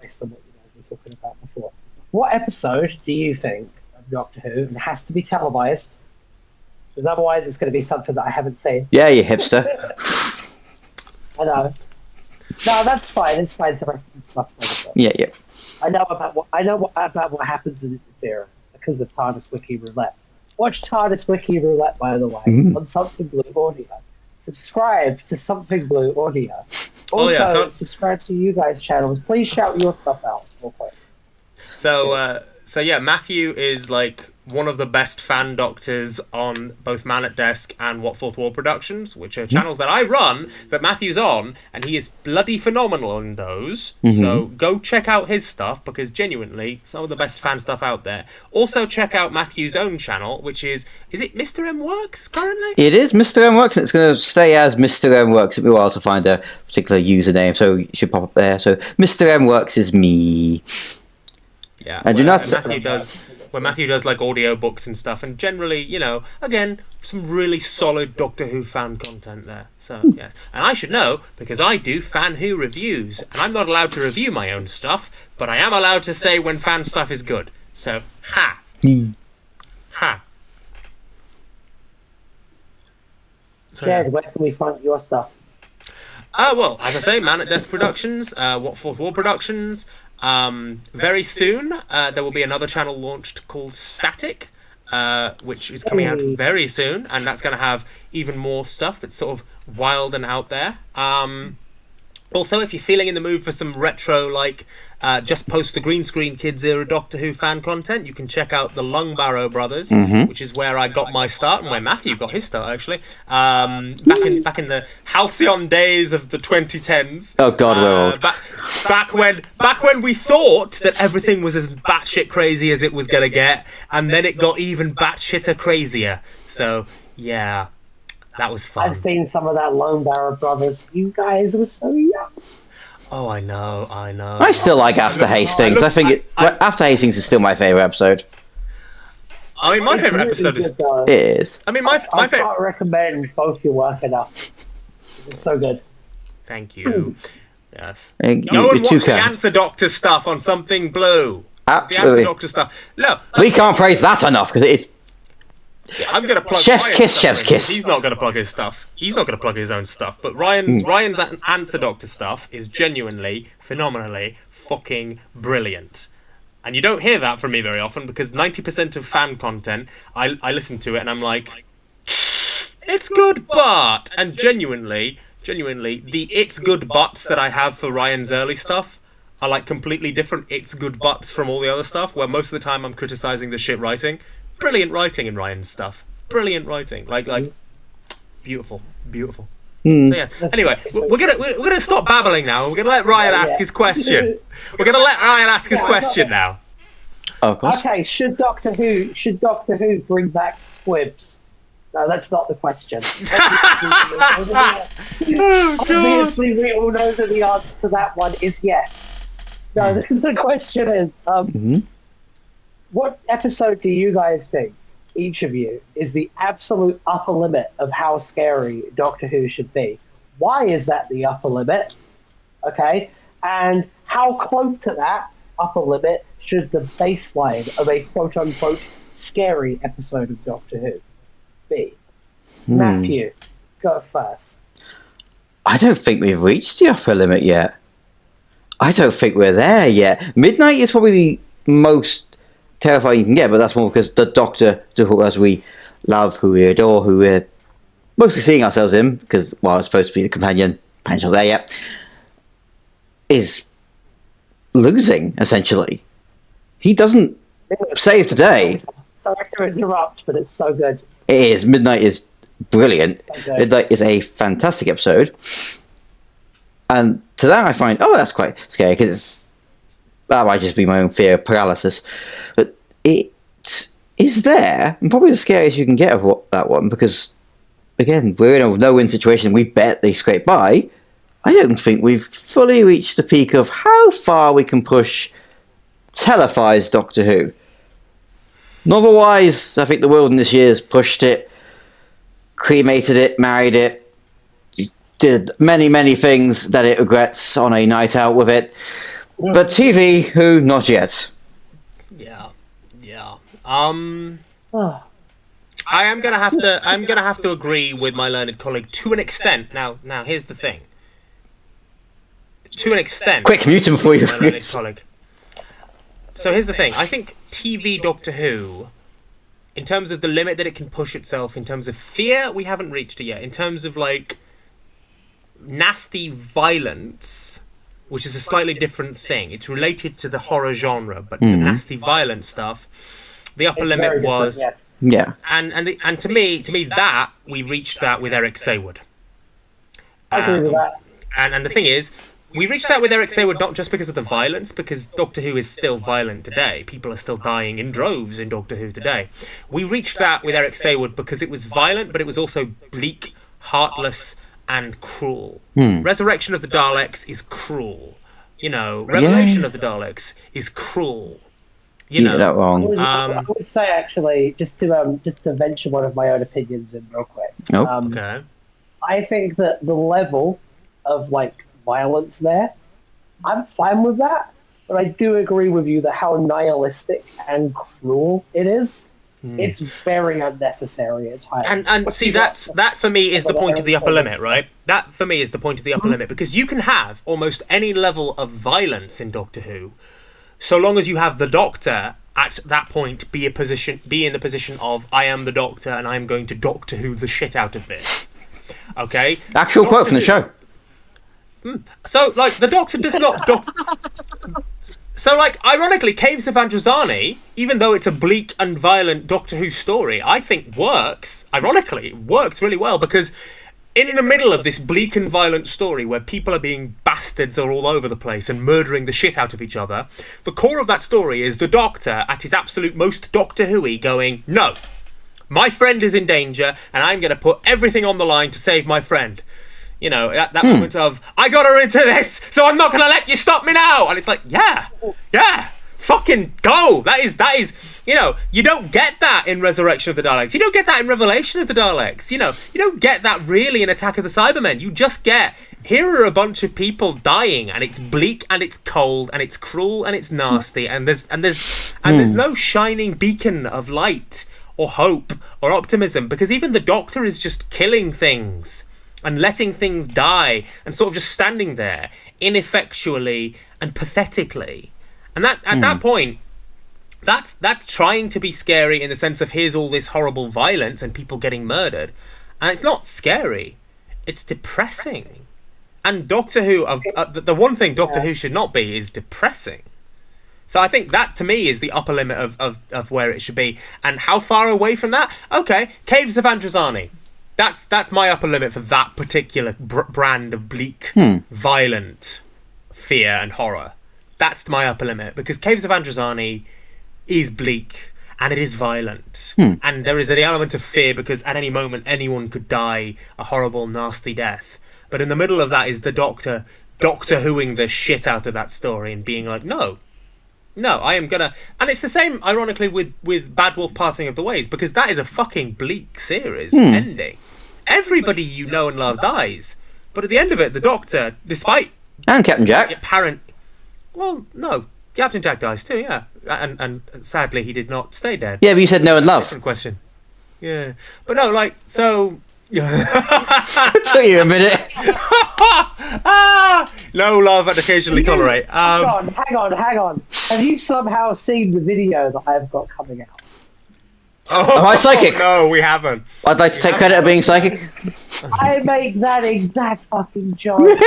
based on what you guys were talking about before. What episode do you think of Doctor Who, and it has to be televised, because otherwise it's going to be something that I haven't seen? Yeah, you hipster. I know. No, that's fine. It's fine to reference stuff. Yeah. I know about what happens in interference because of TARDIS Wiki Roulette. Watch TARDIS Wiki Roulette, by the way, on Something Blue Audio. Subscribe to Something Blue Audio. Also, subscribe to you guys' channels. Please shout your stuff out real quick. So yeah, Matthew is like one of the best fan doctors on both Man at Desk and What Fourth Wall Productions, which are channels that I run, that Matthew's on, and he is bloody phenomenal in those. So go check out his stuff, because genuinely, some of the best fan stuff out there. Also check out Matthew's own channel, which is it Mr. M Works currently? It is Mr. M Works, and it's going to stay as Mr. M Works. It'll be a while to find a particular username, so you should pop up there. So Mr. M Works is me. Yeah, and Matthew does like audiobooks and stuff, and generally, you know, again, some really solid Doctor Who fan content there. So yeah, and I should know because I do Fan Who reviews, and I'm not allowed to review my own stuff, but I am allowed to say when fan stuff is good. So ha. So, Jed, where can we find your stuff? Well, as I say, Man at Desk Productions, What Fourth Wall Productions. Very soon, there will be another channel launched called Static, which is coming out very soon, and that's going to have even more stuff that's sort of wild and out there. Also, if you're feeling in the mood for some retro, like just post the green screen kids era Doctor Who fan content, you can check out the Lungbarrow Brothers, which is where I got my start and where Matthew got his start, actually. Back in the halcyon days of the 2010s. Oh God, we're old. Back when we thought that everything was as batshit crazy as it was gonna get, and then it got even batshit crazier. So yeah. That was fun. I've seen some of that Lone Barrow Brothers. You guys were so young. Oh, I know. I still like After Hastings. I think After Hastings is still my favourite episode. I mean, my It's favourite really episode is. good, though. It is. I mean, my I favourite. can't recommend both your work enough. It's so good. Thank you. Yes. You- No one you're too watched the kind. Answer Doctor stuff on Something Blue. The Answer Absolutely. Doctor stuff. No, We can't praise that enough because it is. I'm going to plug Chef's Ryan's kiss, stuff chef's in. kiss. He's not going to plug his stuff. He's not going to plug his own stuff. But Ryan's Answer Doctor stuff is genuinely, phenomenally fucking brilliant. And you don't hear that from me very often because 90% of fan content, I listen to it and I'm like, it's good, but... And genuinely, the it's good buts that I have for Ryan's early stuff are like completely different it's good buts from all the other stuff, where most of the time I'm criticising the shit writing. Brilliant writing in Ryan's stuff. Brilliant writing. Like beautiful. So yeah. Anyway, we're gonna stop babbling now. We're gonna let Ryan ask his question. We're gonna let Ryan ask his question now. Oh, of course. Okay, should Doctor Who bring back squibs? No, that's not the question. Obviously, we all know that the answer to that one is yes. No, the question is, what episode do you guys think, each of you, is the absolute upper limit of how scary Doctor Who should be? Why is that the upper limit? Okay, and how close to that upper limit should the baseline of a quote-unquote scary episode of Doctor Who be? Matthew, go first. I don't think we've reached the upper limit yet. I don't think we're there yet. Midnight is probably the most terrifying you can get, but that's more because the Doctor, as we love, who we adore, who we're mostly seeing ourselves in, because, well, it's supposed to be the companion's not there yet, is losing, essentially. He doesn't save today. Sorry to interrupt, but it's so good. It is. Midnight is brilliant. Okay. Midnight is a fantastic episode. And to that I find, that's quite scary, because that might just be my own fear of paralysis. But it is there, and probably the scariest you can get of that one, because, again, we're in a no-win situation. We bet they scrape by. I don't think we've fully reached the peak of how far we can push televised Doctor Who. Novel-wise, I think the Wilderness Years pushed it, cremated it, married it, did many, many things that it regrets on a night out with it. But TV, Who, not yet. Yeah. Oh, I'm gonna have to agree with my learned colleague to an extent. Now here's the thing. To an extent. Quick, mute him before you my learned forget. colleague. So here's the thing. I think TV Doctor Who, in terms of the limit that it can push itself, in terms of fear, we haven't reached it yet. In terms of like nasty violence, which is a slightly different thing. It's related to the horror genre, but the nasty violent stuff, the upper it's limit very was, different, yeah. Yeah. and to me that we reached that with Eric Saywood. I agree with that. And the thing is, we reached that with Eric Saywood not just because of the violence, because Doctor Who is still violent today. People are still dying in droves in Doctor Who today. We reached that with Eric Saywood because it was violent, but it was also bleak, heartless, and cruel. Resurrection of the Daleks is cruel. Revelation of the Daleks is cruel. That wrong. I would say, actually, just to venture one of my own opinions in real quick. Okay. I think that the level of violence there, I'm fine with that, but I do agree with you that how nihilistic and cruel it is. It's very unnecessary at times. And see, that for me is the point of the upper limit, right? That for me is the point of the upper limit, because you can have almost any level of violence in Doctor Who, so long as you have the Doctor at that point be in the position of I am the Doctor and I am going to Doctor Who the shit out of this. Okay? Actual quote from the show. So, the Doctor does not... So, ironically, Caves of Androzani, even though it's a bleak and violent Doctor Who story, I think works really well, because in the middle of this bleak and violent story where people are being bastards all over the place and murdering the shit out of each other, the core of that story is the Doctor at his absolute most Doctor Who-y going, no, my friend is in danger and I'm going to put everything on the line to save my friend. That moment of, I got her into this, so I'm not going to let you stop me now. And it's like, yeah, Fucking go! That is, you know, you don't get that in Resurrection of the Daleks. You don't get that in Revelation of the Daleks. You know, you don't get that really in Attack of the Cybermen. You just get, here are a bunch of people dying, and it's bleak, and it's cold, and it's cruel, and it's nasty, and there's no shining beacon of light or hope or optimism, because even the Doctor is just killing things and letting things die and sort of just standing there ineffectually and pathetically. And that at that point, that's trying to be scary in the sense of here's all this horrible violence and people getting murdered, and it's not scary, it's depressing. And Doctor Who, the one thing Doctor Who should not be is depressing. So I think that to me is the upper limit of where it should be. And how far away from that? Okay, Caves of Androzani. That's my upper limit for that particular brand of bleak, violent fear and horror. That's my upper limit, because Caves of Androzani is bleak and it is violent, and there is the element of fear because at any moment anyone could die a horrible, nasty death. But in the middle of that is the Doctor Whoing the shit out of that story and being like, no, I am gonna. And it's the same, ironically, with Bad Wolf Parting of the Ways, because that is a fucking bleak series ending. Everybody you know and love dies, but at the end of it, the Doctor, despite And Captain Jack. apparent, well, no, Captain Jack dies too, yeah, and sadly he did not stay dead. Yeah, but you said no and love. Different question. Yeah, but no, like so. It took you a minute. No love and occasionally tolerate. Hang on. Have you somehow seen the video that I've got coming out? Am I psychic? No, we haven't. I'd like to take credit of being psychic. I make that exact fucking joke.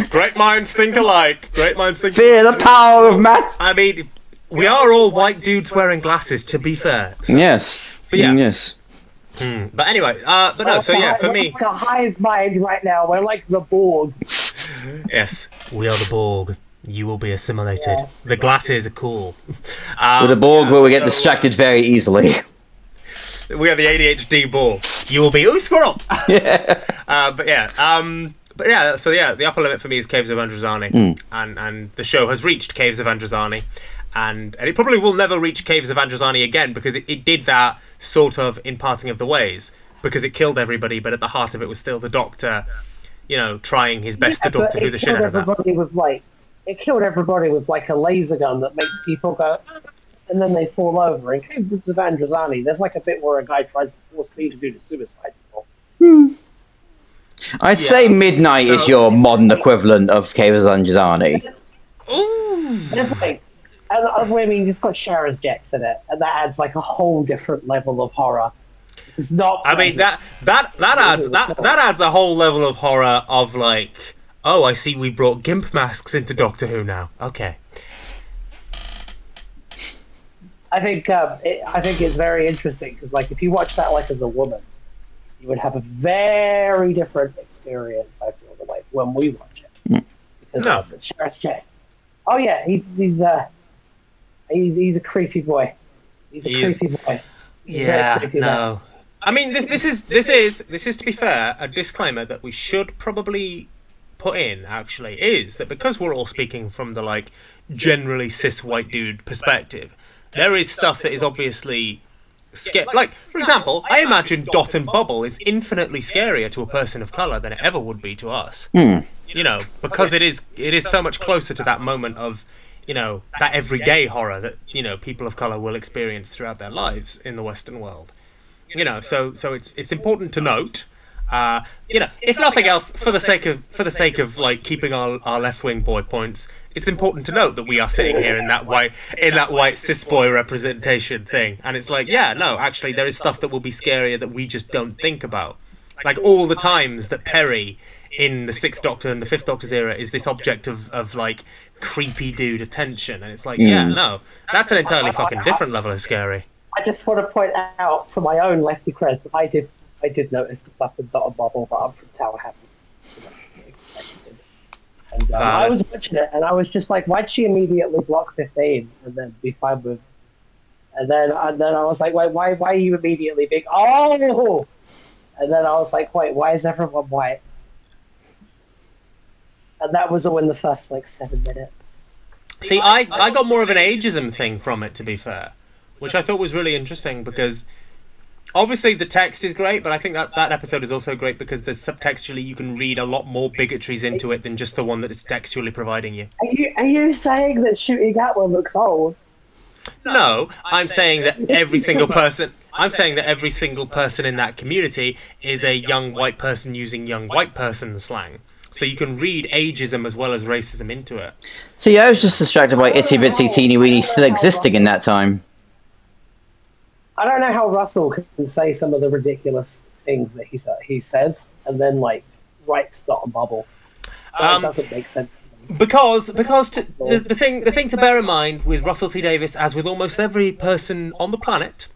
Great minds think alike. Great minds think. Fear the power of math. I mean, we are all white dudes wearing glasses, to be fair. So. Yes. But yeah. Yes. But anyway, but no. So yeah, for me, we're like a hive mind right now. We're like the Borg. yes, we are the Borg. You will be assimilated. Yeah. The glasses are cool. With a Borg, where we get distracted very easily. We are the ADHD Borg. You will be squirrel. Yeah. But yeah. But yeah. So yeah, the upper limit for me is Caves of Androzani, and the show has reached Caves of Androzani. And it probably will never reach Caves of Androzani again, because it did that sort of in Parting of the Ways, because it killed everybody, but at the heart of it was still the Doctor, you know, trying his best to Doctor Who the shit out of that. It killed everybody with like a laser gun that makes people go, and then they fall over. In Caves of Androzani, there's like a bit where a guy tries to force me to do the suicide before. I'd say Midnight is your modern equivalent of Caves of Androzani. Ooh. Definitely. And I mean, it's got Sharon's Jets in it, and that adds like a whole different level of horror. It's not. I mean that adds a whole level of horror of like, oh, I see we brought gimp masks into Doctor Who now. Okay. I think it's very interesting because like if you watch that like as a woman, you would have a very different experience. I feel like when we watch it. Because No. Sharon's Jet. Oh yeah, he's a creepy boy. He's a creepy boy. Yeah, creepy no. I mean, this is to be fair, a disclaimer that we should probably put in. Actually, is that because we're all speaking from the like generally cis white dude perspective, there is stuff that is obviously like, for example, I imagine Dot and Bubble is infinitely scarier to a person of color than it ever would be to us. You know, because it is so much closer to that moment of, you know, that everyday horror that, you know, people of color will experience throughout their lives in the Western world. You know, so it's important to note, you know, if nothing else, for the sake of like keeping our left wing boy points, it's important to note that we are sitting here in that white cis boy representation thing, and it's like, yeah, no, actually, there is stuff that will be scarier that we just don't think about, like all the times that Perry in the Sixth Doctor and the Fifth Doctor's era is this object of like creepy dude attention, and it's like, yeah, no, that's an entirely fucking different level of scary. I just want to point out for my own lefty cred that I did notice the stuff in Dot and Bubble, but I'm from Tallahassee. And I was watching it, and I was just like, why'd she immediately block 15 and then be fine with? And then I was like, wait, why are you immediately being? Oh! And then I was like, wait, why is everyone white? And that was all in the first like 7 minutes. See, I got more of an ageism thing from it, to be fair, which I thought was really interesting because obviously the text is great, but I think that episode is also great because there's subtextually you can read a lot more bigotries into it than just the one that it's textually providing you. Are you saying that shooting at one looks old? No, I'm saying that every single person. I'm saying that every single person in that community is a young white person using young white person slang. So you can read ageism as well as racism into it. See, I was just distracted by Itsy Bitsy Teeny Weeny still existing in that time. I don't know how Russell can say some of the ridiculous things that he says and then like writes that on bubble. It doesn't make sense. Because the thing to bear in mind with Russell T Davies, as with almost every person on the planet,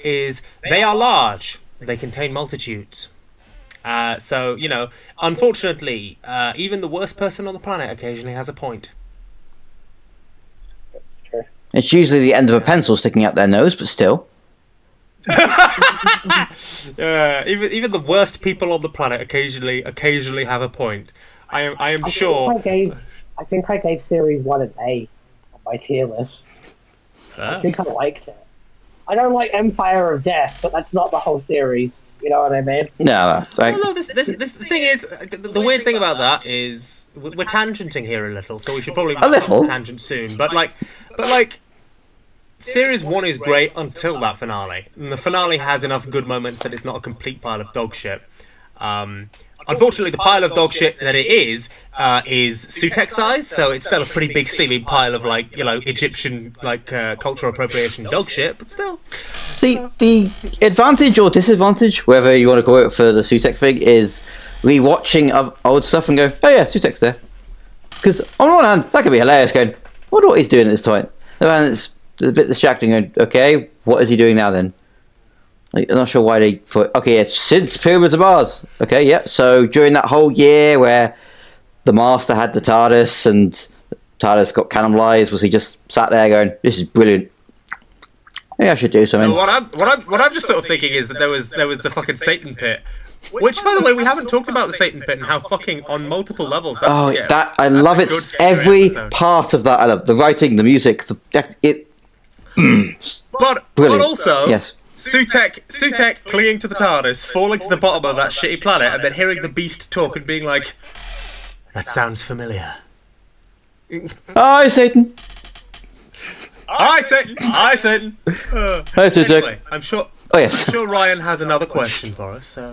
is they are large. They contain multitudes. So, you know, unfortunately, even the worst person on the planet occasionally has a point. It's usually the end of a pencil sticking out their nose, but still. Even the worst people on the planet occasionally have a point. I am sure. I think I gave series 1 an A on my tier list. I think I liked it. I don't like Empire of Death, but that's not the whole series. You know what I mean? No. The thing is, the weird thing about that is we're tangenting here a little, so we should probably tangent soon. But series 1 is great until that finale, and the finale has enough good moments that it's not a complete pile of dog shit. Unfortunately, the pile of dog shit that it is Sutek size, so it's still a pretty big steaming pile of like, you know, Egyptian like cultural appropriation dog shit, but still. See, the advantage or disadvantage, whether you want to call it for the Sutek thing, is rewatching old stuff and go, oh yeah, Sutek's there. Because on one hand, that could be hilarious. Going, I wonder what he's doing at this point. And it's a bit distracting. Going, okay, what is he doing now then? Like, I'm not sure why they thought, okay, yeah, since Pyramids of Mars. Okay, yeah, so during that whole year where the Master had the TARDIS and TARDIS got cannibalized, was he just sat there going, this is brilliant. Maybe I should do something. What I'm just sort of thinking is that there was the fucking Satan Pit, which, by the way, we haven't talked about the Satan Pit and how fucking on multiple levels that's scary. I love it. Every part of that, I love the writing, the music, but also, yes. Sutek clinging to the TARDIS, falling to the bottom of that shitty planet, and then hearing the Beast talk and being like, "That sounds familiar." Hi, Satan. Hi, Satan. Hi, Satan. Hi, Sutek. Anyway, I'm sure. Oh yes. I'm sure Ryan has another question for us. So.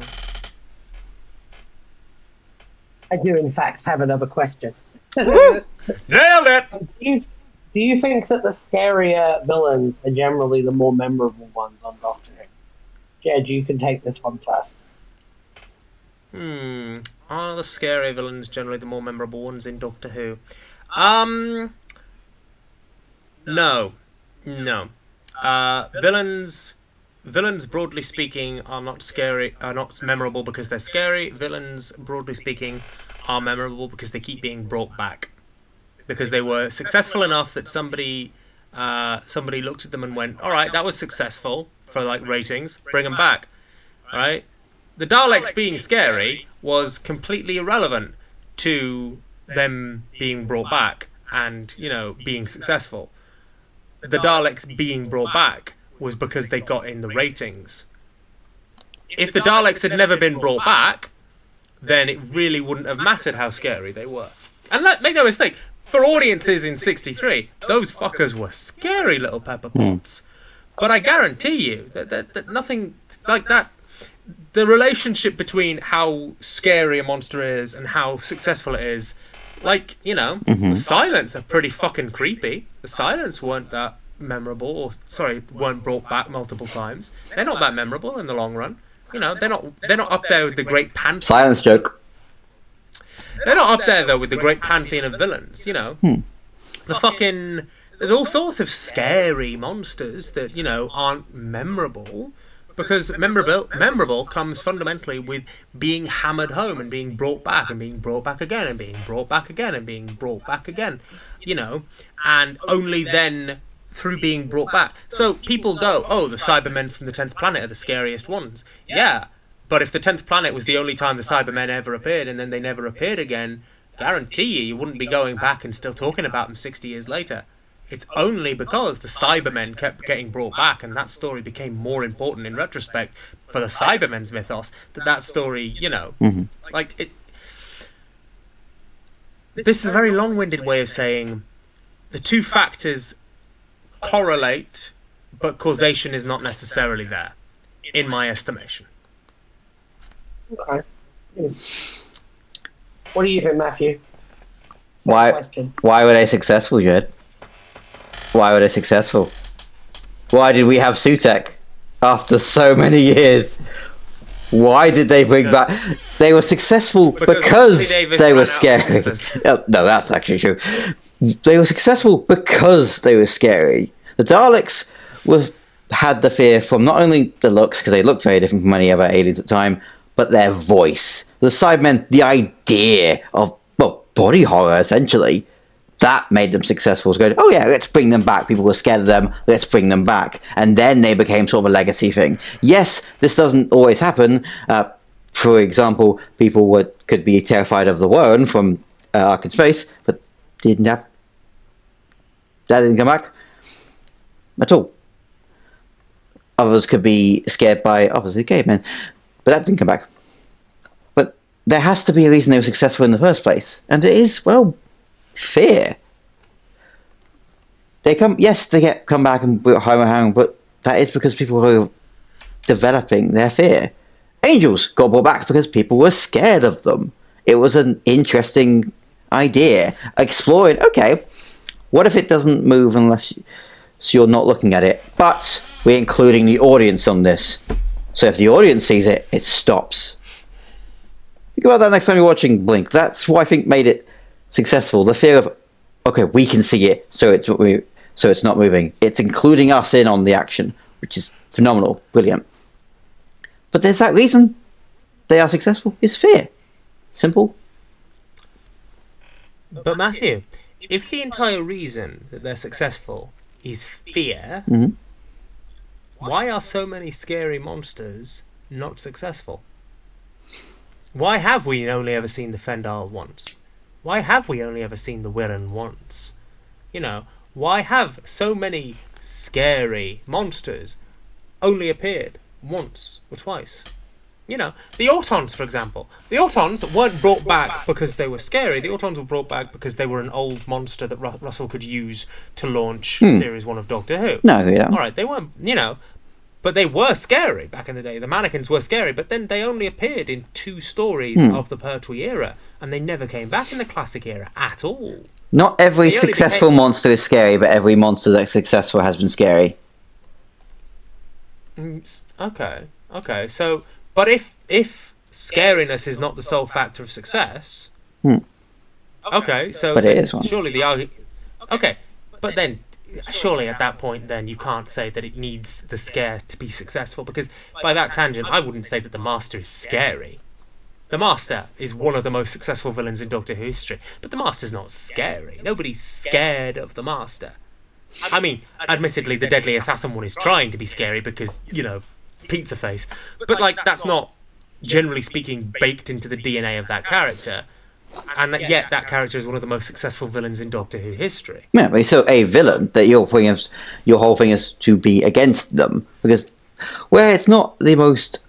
I do, in fact, have another question. Woo! Nailed it. Do you think that the scarier villains are generally the more memorable ones on Doctor Who? Jed, you can take this one first. Are the scarier villains generally the more memorable ones in Doctor Who? No. Villains, broadly speaking, are not memorable because they're scary. Villains, broadly speaking, are memorable because they keep being brought back. Because they were successful enough that somebody looked at them and went, all right, that was successful for like ratings, bring them back. All right? The Daleks being scary was completely irrelevant to them being brought back and, you know, being successful. The Daleks being brought back was because they got in the ratings. If the Daleks had never been brought back, then it really wouldn't have mattered how scary they were. And make no mistake, for audiences in 63, those fuckers were scary little pepper pots. But I guarantee you that nothing like that. The relationship between how scary a monster is and how successful it is, like, you know, the Silents are pretty fucking creepy. The Silents weren't that memorable, weren't brought back multiple times. They're not that memorable in the long run. You know, they're not up there with the great pantheon. Silence joke. They're not up there though with the great pantheon of villains. You know, the fucking there's all sorts of scary monsters that, you know, aren't memorable. Because memorable comes fundamentally with being hammered home and being brought back and being brought back again and being brought back again and being brought back again, you know, and only then through being brought back. So people go, oh, the Cybermen from the 10th Planet are the scariest ones. Yeah, but if the 10th Planet was the only time the Cybermen ever appeared and then they never appeared again, guarantee you wouldn't be going back and still talking about them 60 years later. It's only because the Cybermen kept getting brought back, and that story became more important in retrospect for the Cybermen's mythos, that story, like it. This is a very long-winded way of saying the two factors correlate, but causation is not necessarily there, in my estimation. Okay. What do you think, Matthew? Why were they successful, Jed? Why were they successful? Why did we have Sutek after so many years? Why did they bring back... They were successful because they were scary. No, that's actually true. They were successful because they were scary. The Daleks had the fear from not only the looks, because they looked very different from any other aliens at the time, but their voice. The Cybermen, the idea of, body horror, essentially. That made them successful. Going, oh yeah, let's bring them back. People were scared of them. Let's bring them back. And then they became sort of a legacy thing. Yes, this doesn't always happen. For example, people could be terrified of the Warren from Ark in Space, but that didn't come back at all. Others could be scared by, obviously, cavemen, but that didn't come back. But there has to be a reason they were successful in the first place. And it is, fear. They come back and home, but that is because people were developing their fear. Angels got brought back because people were scared of them. It was an interesting idea. Exploring, okay, what if it doesn't move unless you're not looking at it? But we're including the audience on this. So if the audience sees it, it stops. Think about that next time you're watching Blink. That's what I think made it successful. The fear of, okay, we can see it, so it's not moving. It's including us in on the action, which is phenomenal, brilliant. But there's that reason they are successful. It's fear. Simple. But Matthew, if the entire reason that they're successful is fear, why are so many scary monsters not successful? Why have we only ever seen the Fendal once? Why have we only ever seen the Wirren once? Why have so many scary monsters only appeared once or twice? The Autons, for example. The Autons weren't brought back because they were scary. The Autons were brought back because they were an old monster that Russell could use to launch Series 1 of Doctor Who. No, yeah. Alright, they weren't, but they were scary back in the day. The mannequins were scary, but then they only appeared in 2 stories of the Pertwee era, and they never came back in the classic era at all. Not every successful monster is scary, but every monster that's successful has been scary. Okay. So, but if scariness is not the sole factor of success, okay, so but it is one. Surely the argument. Okay, but then. Surely at that point then you can't say that it needs the scare to be successful, because by that tangent I wouldn't say that the Master is scary. The Master is one of the most successful villains in Doctor Who history, but the Master's not scary. Nobody's scared of the Master. I mean, admittedly the Deadly Assassin one is trying to be scary because, pizza face, but that's not, generally speaking, baked into the DNA of that character. And yet that character is one of the most successful villains in Doctor Who history. Yeah, but he's still a villain. That your whole thing is to be against them, because where it's not the most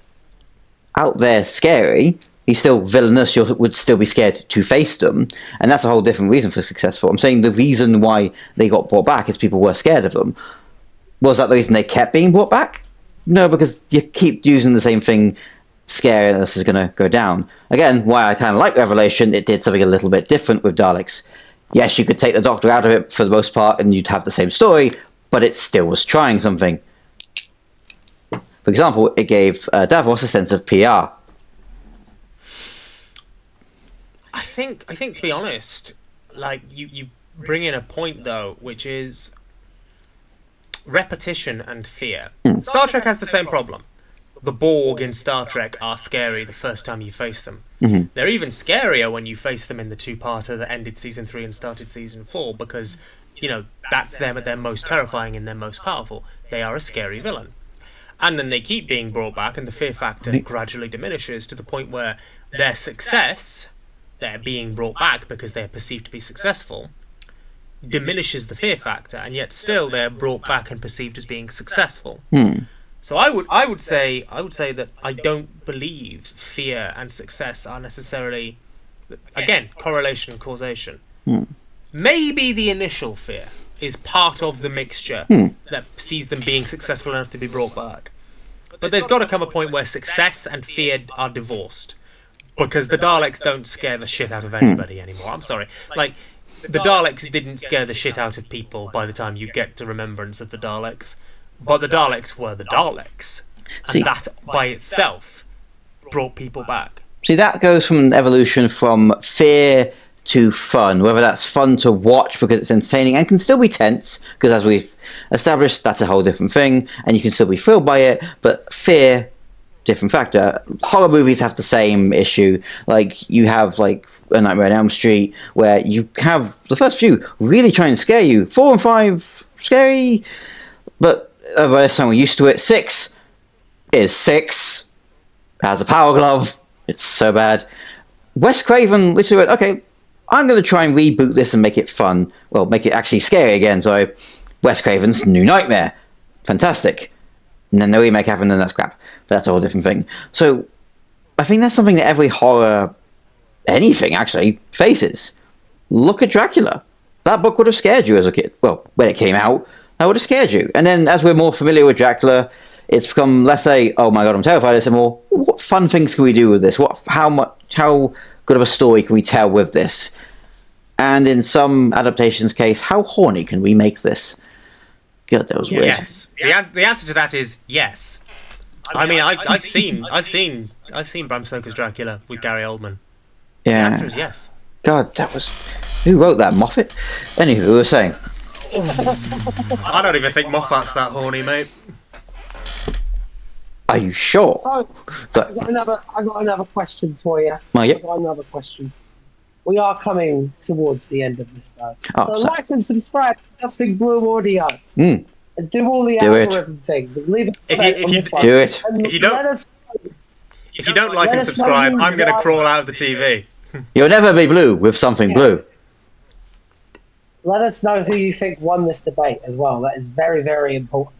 out there scary, he's still villainous. You would still be scared to face them, and that's a whole different reason for successful. I'm saying the reason why they got brought back is people were scared of them. Was that the reason they kept being brought back? No, because you keep using the same thing. Scariness is going to go down. Again, why I kind of like Revelation, it did something a little bit different with Daleks. Yes, you could take the Doctor out of it for the most part and you'd have the same story, but it still was trying something. For example, it gave Davos a sense of PR. I think to be honest, you bring in a point though, which is repetition and fear. Star Trek has the same problem. The Borg in Star Trek are scary the first time you face them. They're even scarier when you face them in the 2-parter that ended Season 3 and started Season 4, because, that's them at their most terrifying and their most powerful. They are a scary villain. And then they keep being brought back, and the fear factor gradually diminishes to the point where their success they're being brought back because they're perceived to be successful diminishes the fear factor, and yet still they're brought back and perceived as being successful. So I would say that I don't believe fear and success are necessarily, again, correlation and causation. Maybe the initial fear is part of the mixture that sees them being successful enough to be brought back. But there's got to come a point where success and fear are divorced, because the Daleks don't scare the shit out of anybody anymore. I'm sorry. Like, the Daleks didn't scare the shit out of people by the time you get to Remembrance of the Daleks. But the Daleks were the Daleks. And that by itself brought people back. See, that goes from an evolution from fear to fun, whether that's fun to watch because it's entertaining and can still be tense, because as we've established, that's a whole different thing, and you can still be thrilled by it, but fear, different factor. Horror movies have the same issue. Like, you have like A Nightmare on Elm Street, where you have the first few really trying to scare you. 4 and 5 scary, but over this time we're used to it. 6 is 6, has a power glove, it's so bad. Wes Craven literally went, okay, I'm going to try and reboot this and make it fun. Well, make it actually scary again. So, Wes Craven's New Nightmare. Fantastic. And then the remake happened, and that's crap. But that's a whole different thing. So, I think that's something that every horror, anything actually, faces. Look at Dracula. That book would have scared you as a kid. Well, when it came out, that would have scared you. And then as we're more familiar with Dracula, it's become less say, oh my god, I'm terrified. It's more, what fun things can we do with this? How good of a story can we tell with this? And in some adaptations case, how horny can we make this? God, that was weird. Yes. The answer to that is yes. I mean, I've seen Bram Stoker's Dracula with Gary Oldman. Yeah. The answer is yes. God, that was... Who wrote that? Moffat? Anywho, we were saying... I don't even think Moffat's that horny, mate. Are you sure? Oh, I got another question for you. Oh, yeah. I got another question. We are coming towards the end of this, though. Oh, so like and subscribe to Justin Blue Audio. And do all the algorithm things. And leave it If you don't like and subscribe, I'm going to crawl out of the TV. You'll never be blue with something blue. Let us know who you think won this debate as well. That is very, very important.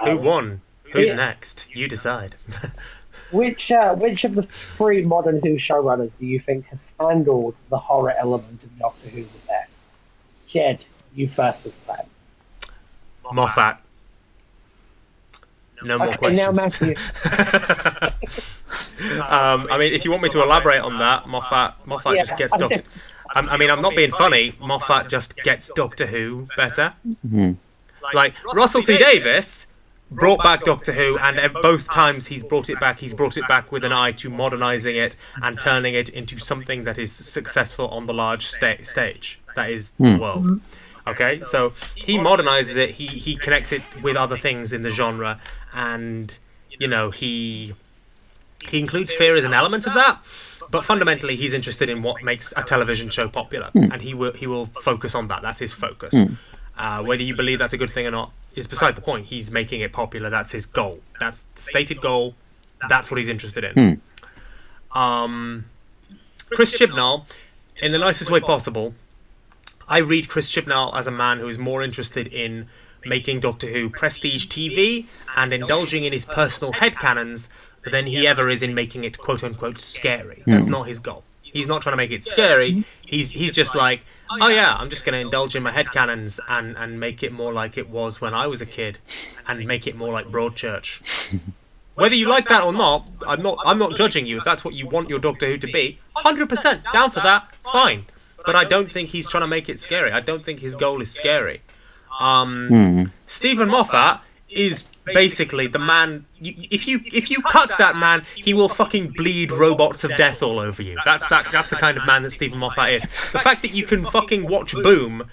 Who won? Who's next? You decide. Which of the 3 modern Who showrunners do you think has handled the horror element of Doctor Who the best? Jed, you first this time. Moffat. No more questions. Now Matthew. I mean, if you want me to elaborate on that, Moffat just gets Doctor... I mean, I'm not being funny. Moffat just gets Doctor Who better. Like, Russell T Davies brought back Doctor Who, and both times he's brought it back with an eye to modernising it and turning it into something that is successful on the large stage. That is the world. Okay, so he modernises it, he connects it with other things in the genre, and, you know, he includes fear as an element of that, but fundamentally he's interested in what makes a television show popular, and he will focus on that. That's his focus. Whether you believe that's a good thing or not is beside the point. He's making it popular. That's his goal. That's the stated goal. That's what he's interested in. Chris Chibnall, in the nicest way possible, I read Chris Chibnall as a man who is more interested in making Doctor Who prestige TV and indulging in his personal headcanons than he ever is in making it quote-unquote scary. That's not his goal. He's not trying to make it scary. He's just like, oh yeah, I'm just going to indulge in my headcanons and make it more like it was when I was a kid, and make it more like Broadchurch. Whether you like that or not, I'm not judging you. If that's what you want your Doctor Who to be, 100% down for that, fine. But I don't think he's trying to make it scary. I don't think his goal is scary. Stephen Moffat is basically the man. If you cut that man, he will fucking bleed robots of death all over you. That's the kind of man that Stephen Moffat is. The fact that you can fucking watch Boom,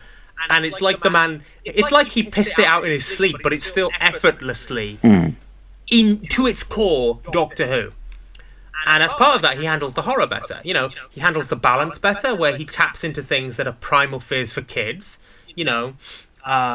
and it's like the man. It's like he pissed it out in his sleep, but it's still effortlessly to its core Doctor Who. And as part of that, he handles the horror better. You know, he handles the balance better, where he taps into things that are primal fears for kids. You know,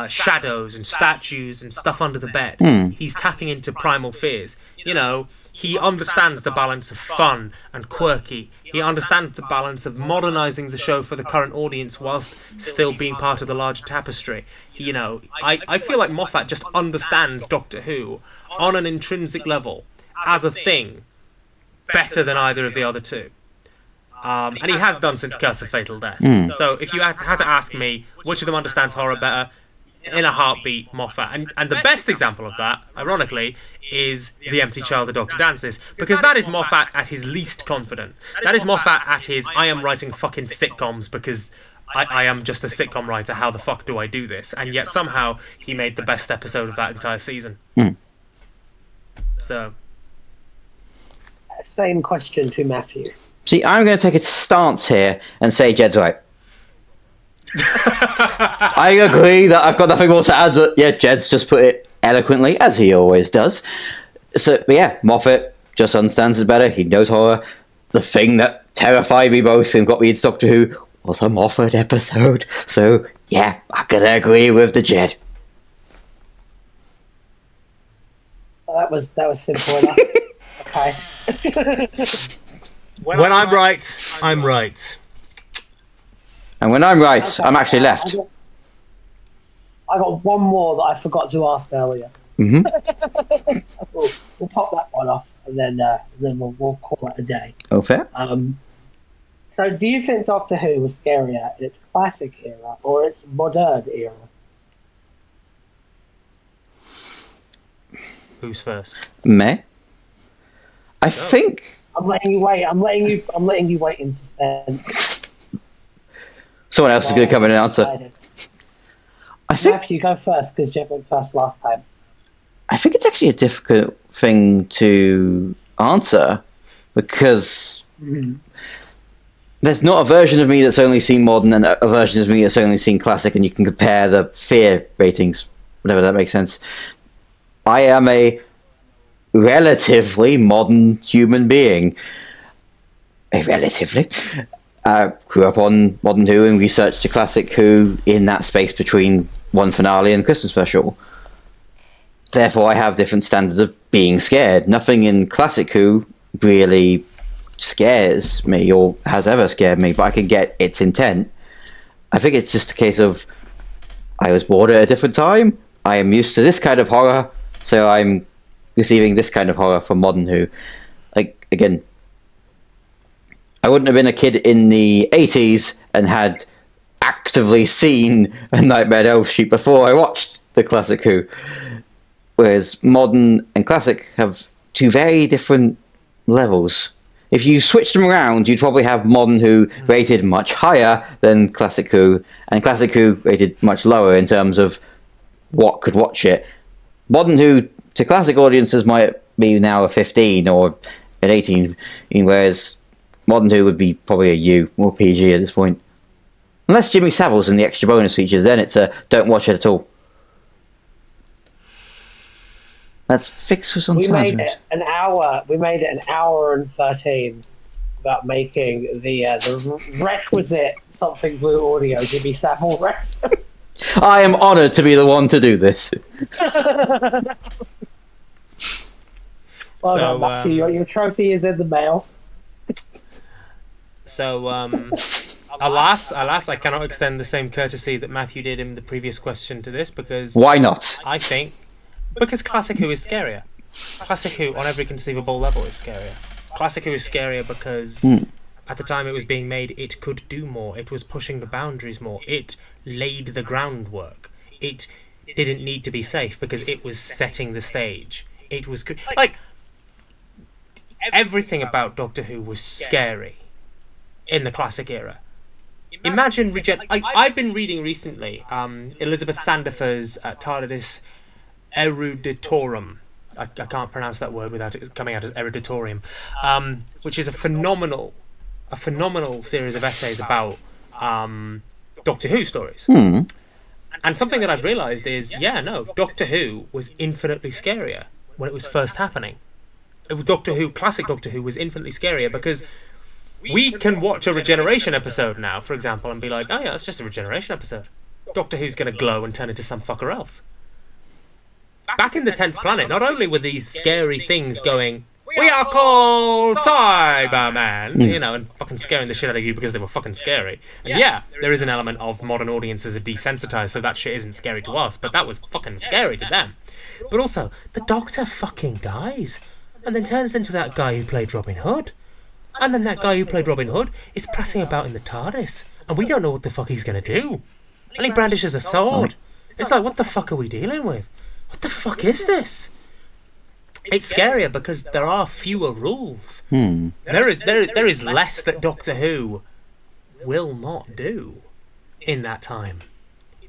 shadows and statues and stuff under the bed. He's tapping into primal fears. You know, he understands the balance of fun and quirky. He understands the balance of modernising the show for the current audience whilst still being part of the larger tapestry. You know, I feel like Moffat just understands Doctor Who on an intrinsic level as a thing better than either of the other two. And he has done since Curse of Fatal Death. So if you had to ask me which of them understands horror better, in a heartbeat, Moffat. And the best example of that, ironically, is The Empty Child the Doctor Dances, because that is Moffat at his least confident. That is Moffat at his, I am writing fucking sitcoms because I am just a sitcom writer, how the fuck do I do this? And yet somehow he made the best episode of that entire season. So... Same question to Matthew. See, I'm going to take a stance here and say Jed's right. I agree that I've got nothing more to add, but yeah, Jed's just put it eloquently, as he always does. So, but yeah, Moffat just understands it better. He knows horror. The thing that terrified me most and got me into Doctor Who was a Moffat episode. So, yeah, I'm going to agree with the Jed. Well, that was simple enough. Okay. When I'm right, I'm right. And when I'm right, I'm actually left. I got one more that I forgot to ask earlier. Mm-hmm. we'll pop that one off, and then we'll call it a day. Oh, fair. So, do you think Doctor Who was scarier in its classic era or its modern era? Who's first? Me. I think. I'm letting you wait. I'm letting you wait in suspense. Someone else is going to come in and answer. I think Matthew, go first because Jeff went first last time. I think it's actually a difficult thing to answer because there's not a version of me that's only seen modern and a version of me that's only seen classic, and you can compare the fear ratings, whatever that makes sense. I am a relatively modern human being. Relatively. Grew up on Modern Who and researched the classic Who in that space between one finale and Christmas special. Therefore, I have different standards of being scared. Nothing in classic Who really scares me or has ever scared me, but I can get its intent. I think it's just a case of I was bored at a different time. I am used to this kind of horror, so I'm receiving this kind of horror from Modern Who. Like, again, I wouldn't have been a kid in the 80s and had actively seen A Nightmare on Elm Street before I watched the classic Who. Whereas modern and classic have two very different levels. If you switch them around, you'd probably have Modern Who rated much higher than classic Who, and classic Who rated much lower in terms of what could watch it. Modern Who to classic audiences might be now a 15 or an 18, whereas Modern Who would be probably a U, more PG at this point. Unless Jimmy Savile's in the extra bonus features, then it's a don't watch it at all. That's fixed for some time. We made it an hour and 13 about making the requisite Something Blue audio Jimmy Savile reference. I am honoured to be the one to do this. Well done, Matthew. Your trophy is in the mail. So, alas, I cannot extend the same courtesy that Matthew did in the previous question to this, because... Why not? I think... Because Classic Who is scarier. Classic Who, on every conceivable level, is scarier. Classic Who is scarier because at the time it was being made, it could do more. It was pushing the boundaries more. It laid the groundwork. It didn't need to be safe because it was setting the stage. It was... Like... Everything about Doctor Who was scary in the classic era. Imagine I've been reading recently Elizabeth Sandifer's TARDIS Eruditorum. I can't pronounce that word without it coming out as eruditorium, which is a phenomenal series of essays about Doctor Who stories. And something that I've realised is, Doctor Who was infinitely scarier when it was first happening. Classic Doctor Who was infinitely scarier because we can watch a Regeneration episode now, for example, and be like, oh yeah, it's just a Regeneration episode. Doctor Who's going to glow and turn into some fucker else. Back in the 10th Planet, not only were these scary things going, we are called Cyberman, you know, and fucking scaring the shit out of you because they were fucking scary. And yeah, there is an element of modern audiences are desensitized, so that shit isn't scary to us, but that was fucking scary to them. But also, the Doctor fucking dies, and then turns into that guy who played Robin Hood. And then that guy who played Robin Hood is pressing about in the TARDIS, and we don't know what the fuck he's gonna do. And he brandishes a sword. It's like, what the fuck are we dealing with? What the fuck is this? It's scarier because there are fewer rules. There is less that Doctor Who will not do in that time.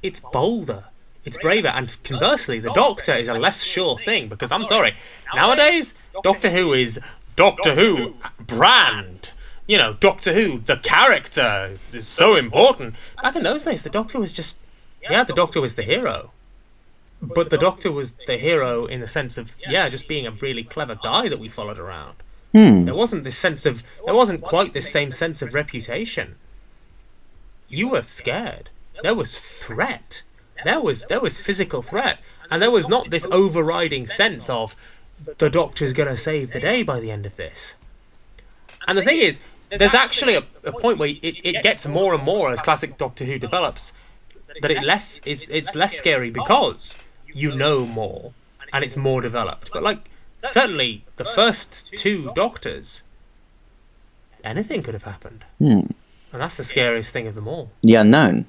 It's bolder. It's braver, and conversely, the Doctor is a less sure thing, because I'm sorry, nowadays, Doctor Who is Doctor Who brand. You know, Doctor Who, the character, is so important. Back in those days, the Doctor was just, the Doctor was the hero. But the Doctor was the hero in the sense of, just being a really clever guy that we followed around. There wasn't quite this same sense of reputation. You were scared. There was threat. There was physical threat, and there was not this overriding sense of the Doctor's going to save the day by the end of this. And the thing is, there's actually a point where it gets more and more as classic Doctor Who develops that it's less scary because you know more and it's more developed. But like certainly the first two Doctors, anything could have happened, and that's the scariest thing of them all. The unknown.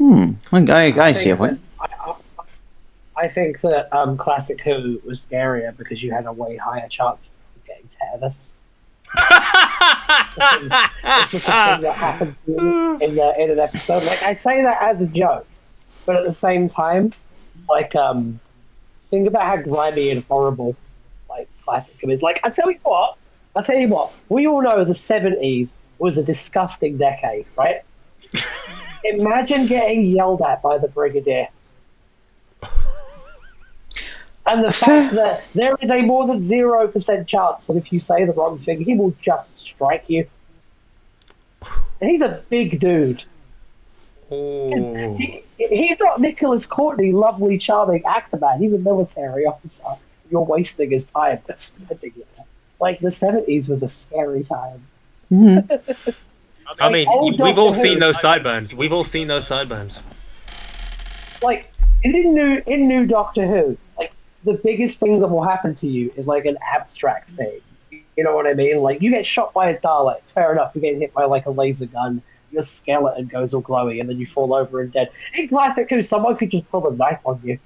I see a point. I think that classic Who was scarier because you had a way higher chance of getting tetanus. It's just a thing that happened in an episode. Like, I say that as a joke, but at the same time, like, think about how grimy and horrible, like, classic Who is. Like, I tell you what, we all know the 70s was a disgusting decade, right? Imagine getting yelled at by the Brigadier. And the fact that there is a more than 0% chance that if you say the wrong thing, he will just strike you. And he's a big dude. He's not Nicholas Courtney, lovely, charming actor, man. He's a military officer. You're wasting his time. Like, the 70s was a scary time. I mean, we've all seen those sideburns. Like, in new Doctor Who, like, the biggest thing that will happen to you is like an abstract thing. You know what I mean? Like, you get shot by a Dalek, fair enough. You get hit by like a laser gun, your skeleton goes all glowy, and then you fall over and dead. In classic Who, someone could just pull a knife on you.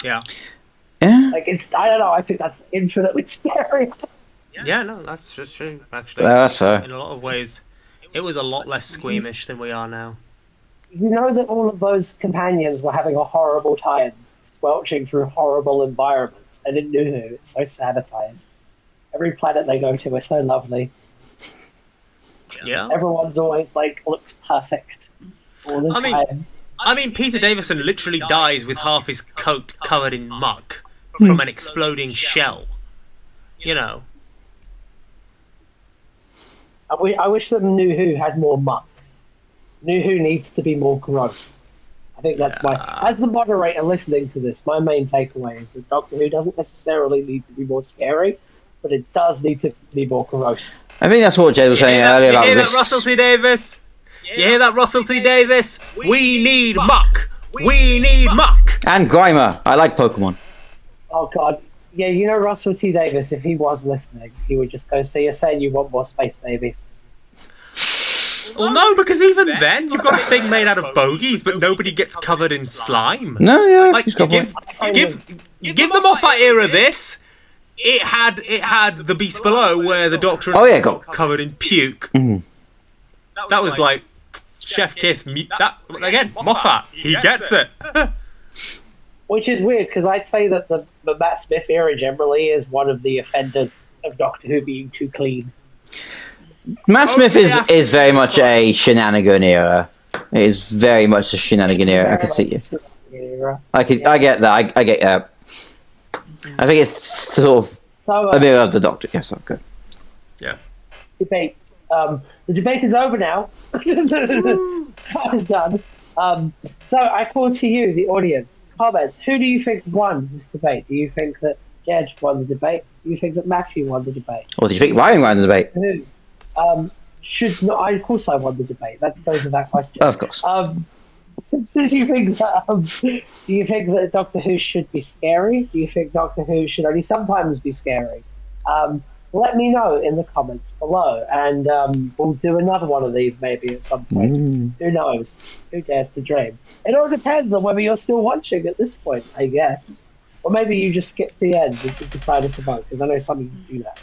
Yeah. Like, I don't know. I think that's infinitely scary. Yeah, no, that's just true. Actually, that's fair. In a lot of ways, it was a lot less squeamish than we are now. You know that all of those companions were having a horrible time, squelching through horrible environments, and in New Who, it's so sanitized. Every planet they go to is so lovely. Yeah. Everyone's always like looks perfect all the time. I mean, Peter Davison literally dies with half his coat covered in muck from an exploding shell. You know. I wish that New Who had more muck. New Who needs to be more gross. I think that's as the moderator listening to this, my main takeaway is that Doctor Who doesn't necessarily need to be more scary, but it does need to be more gross. I think that's what Jed was saying earlier about risks. Russell T Davis? You hear that, Russell T Davis? We need muck. We need muck. And Grimer. I like Pokemon. Oh God. Yeah, you know Russell T Davis, if he was listening, he would just go, so you're saying you want more space babies? Well, no, because even then, you've got a thing made out of bogies, but nobody gets covered in slime. No, yeah, like, give the Moffat era this. It had the Beast Below, where the Doctor got covered in puke. That was like chef kiss. That again, Moffat, he gets it. Which is weird, because I'd say that the Matt Smith era generally is one of the offenders of Doctor Who being too clean. Matt Smith is very much a shenanigan era. It is very much a shenanigan era. I can see you. I get that. I get that. I think it's sort of a bit of the Doctor. Yes, okay. Yeah. Debate. The debate is over now. That is done. So I call to you, the audience. Comments. Who do you think won this debate? Do you think that Jed won the debate? Do you think that Matthew won the debate? Or do you think Ryan won the debate? Who? Should not. Of course, I won the debate. That goes without question. Of course. Do you think that? Do you think that Doctor Who should be scary? Do you think Doctor Who should only sometimes be scary? Let me know in the comments below, and we'll do another one of these maybe at some point. Who knows? Who dares to dream? It all depends on whether you're still watching at this point, I guess, or maybe you just skipped the end and decided to vote, because I know some of you do that.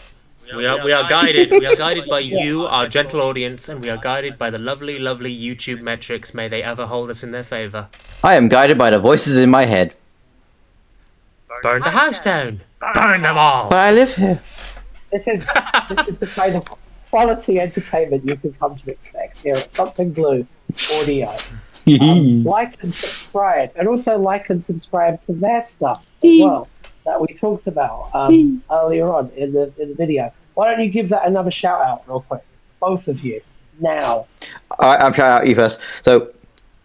We are guided. We are guided by you, our gentle audience, and we are guided by the lovely, lovely YouTube metrics. May they ever hold us in their favour. I am guided by the voices in my head. Burn the house down. Burn them all. But I live here. This is the kind of quality entertainment you can come to expect here at Something Blue Audio. Like and subscribe, and also like and subscribe to their stuff as well that we talked about earlier on in the video. Why don't you give that another shout out real quick, both of you, now? Alright, I'm shouting out you first. So,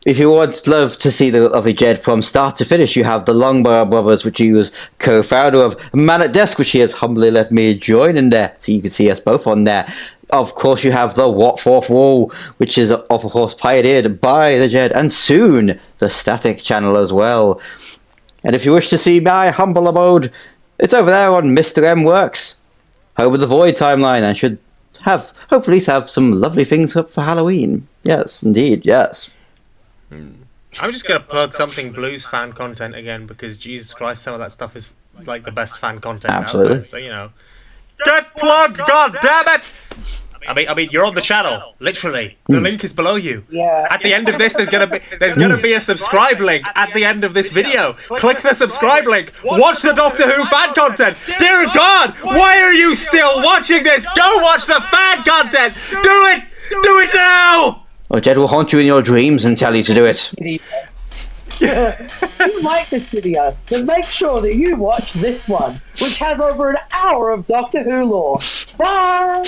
if you would love to see the lovely Jed from start to finish, you have the Longbarrow Brothers, which he was co-founder of, Man at Desk, which he has humbly let me join in there, so you can see us both on there. Of course, you have the What Fourth Wall, which is, of course, pioneered by the Jed, and soon the Static channel as well. And if you wish to see my humble abode, it's over there on Mr. M Works, Home of the Void timeline. I should hopefully have some lovely things up for Halloween. Yes, indeed, yes. I'm just going to plug Something Blues fan content again, because Jesus Christ, some of that stuff is like the best fan content Absolutely. out there. So, you know, get plugged, god damn it! I mean, you're on the channel, literally. The link is below you. Yeah. At the end of this, there's gonna be a subscribe link at the end of this video. Click the subscribe link. Watch the Doctor Who fan content. Dear God, why are you still watching this? Go watch the fan content. Do it. Do it now. Or Jed will haunt you in your dreams and tell you to do it. If you like this video, then make sure that you watch this one, which has over an hour of Doctor Who lore. Bye!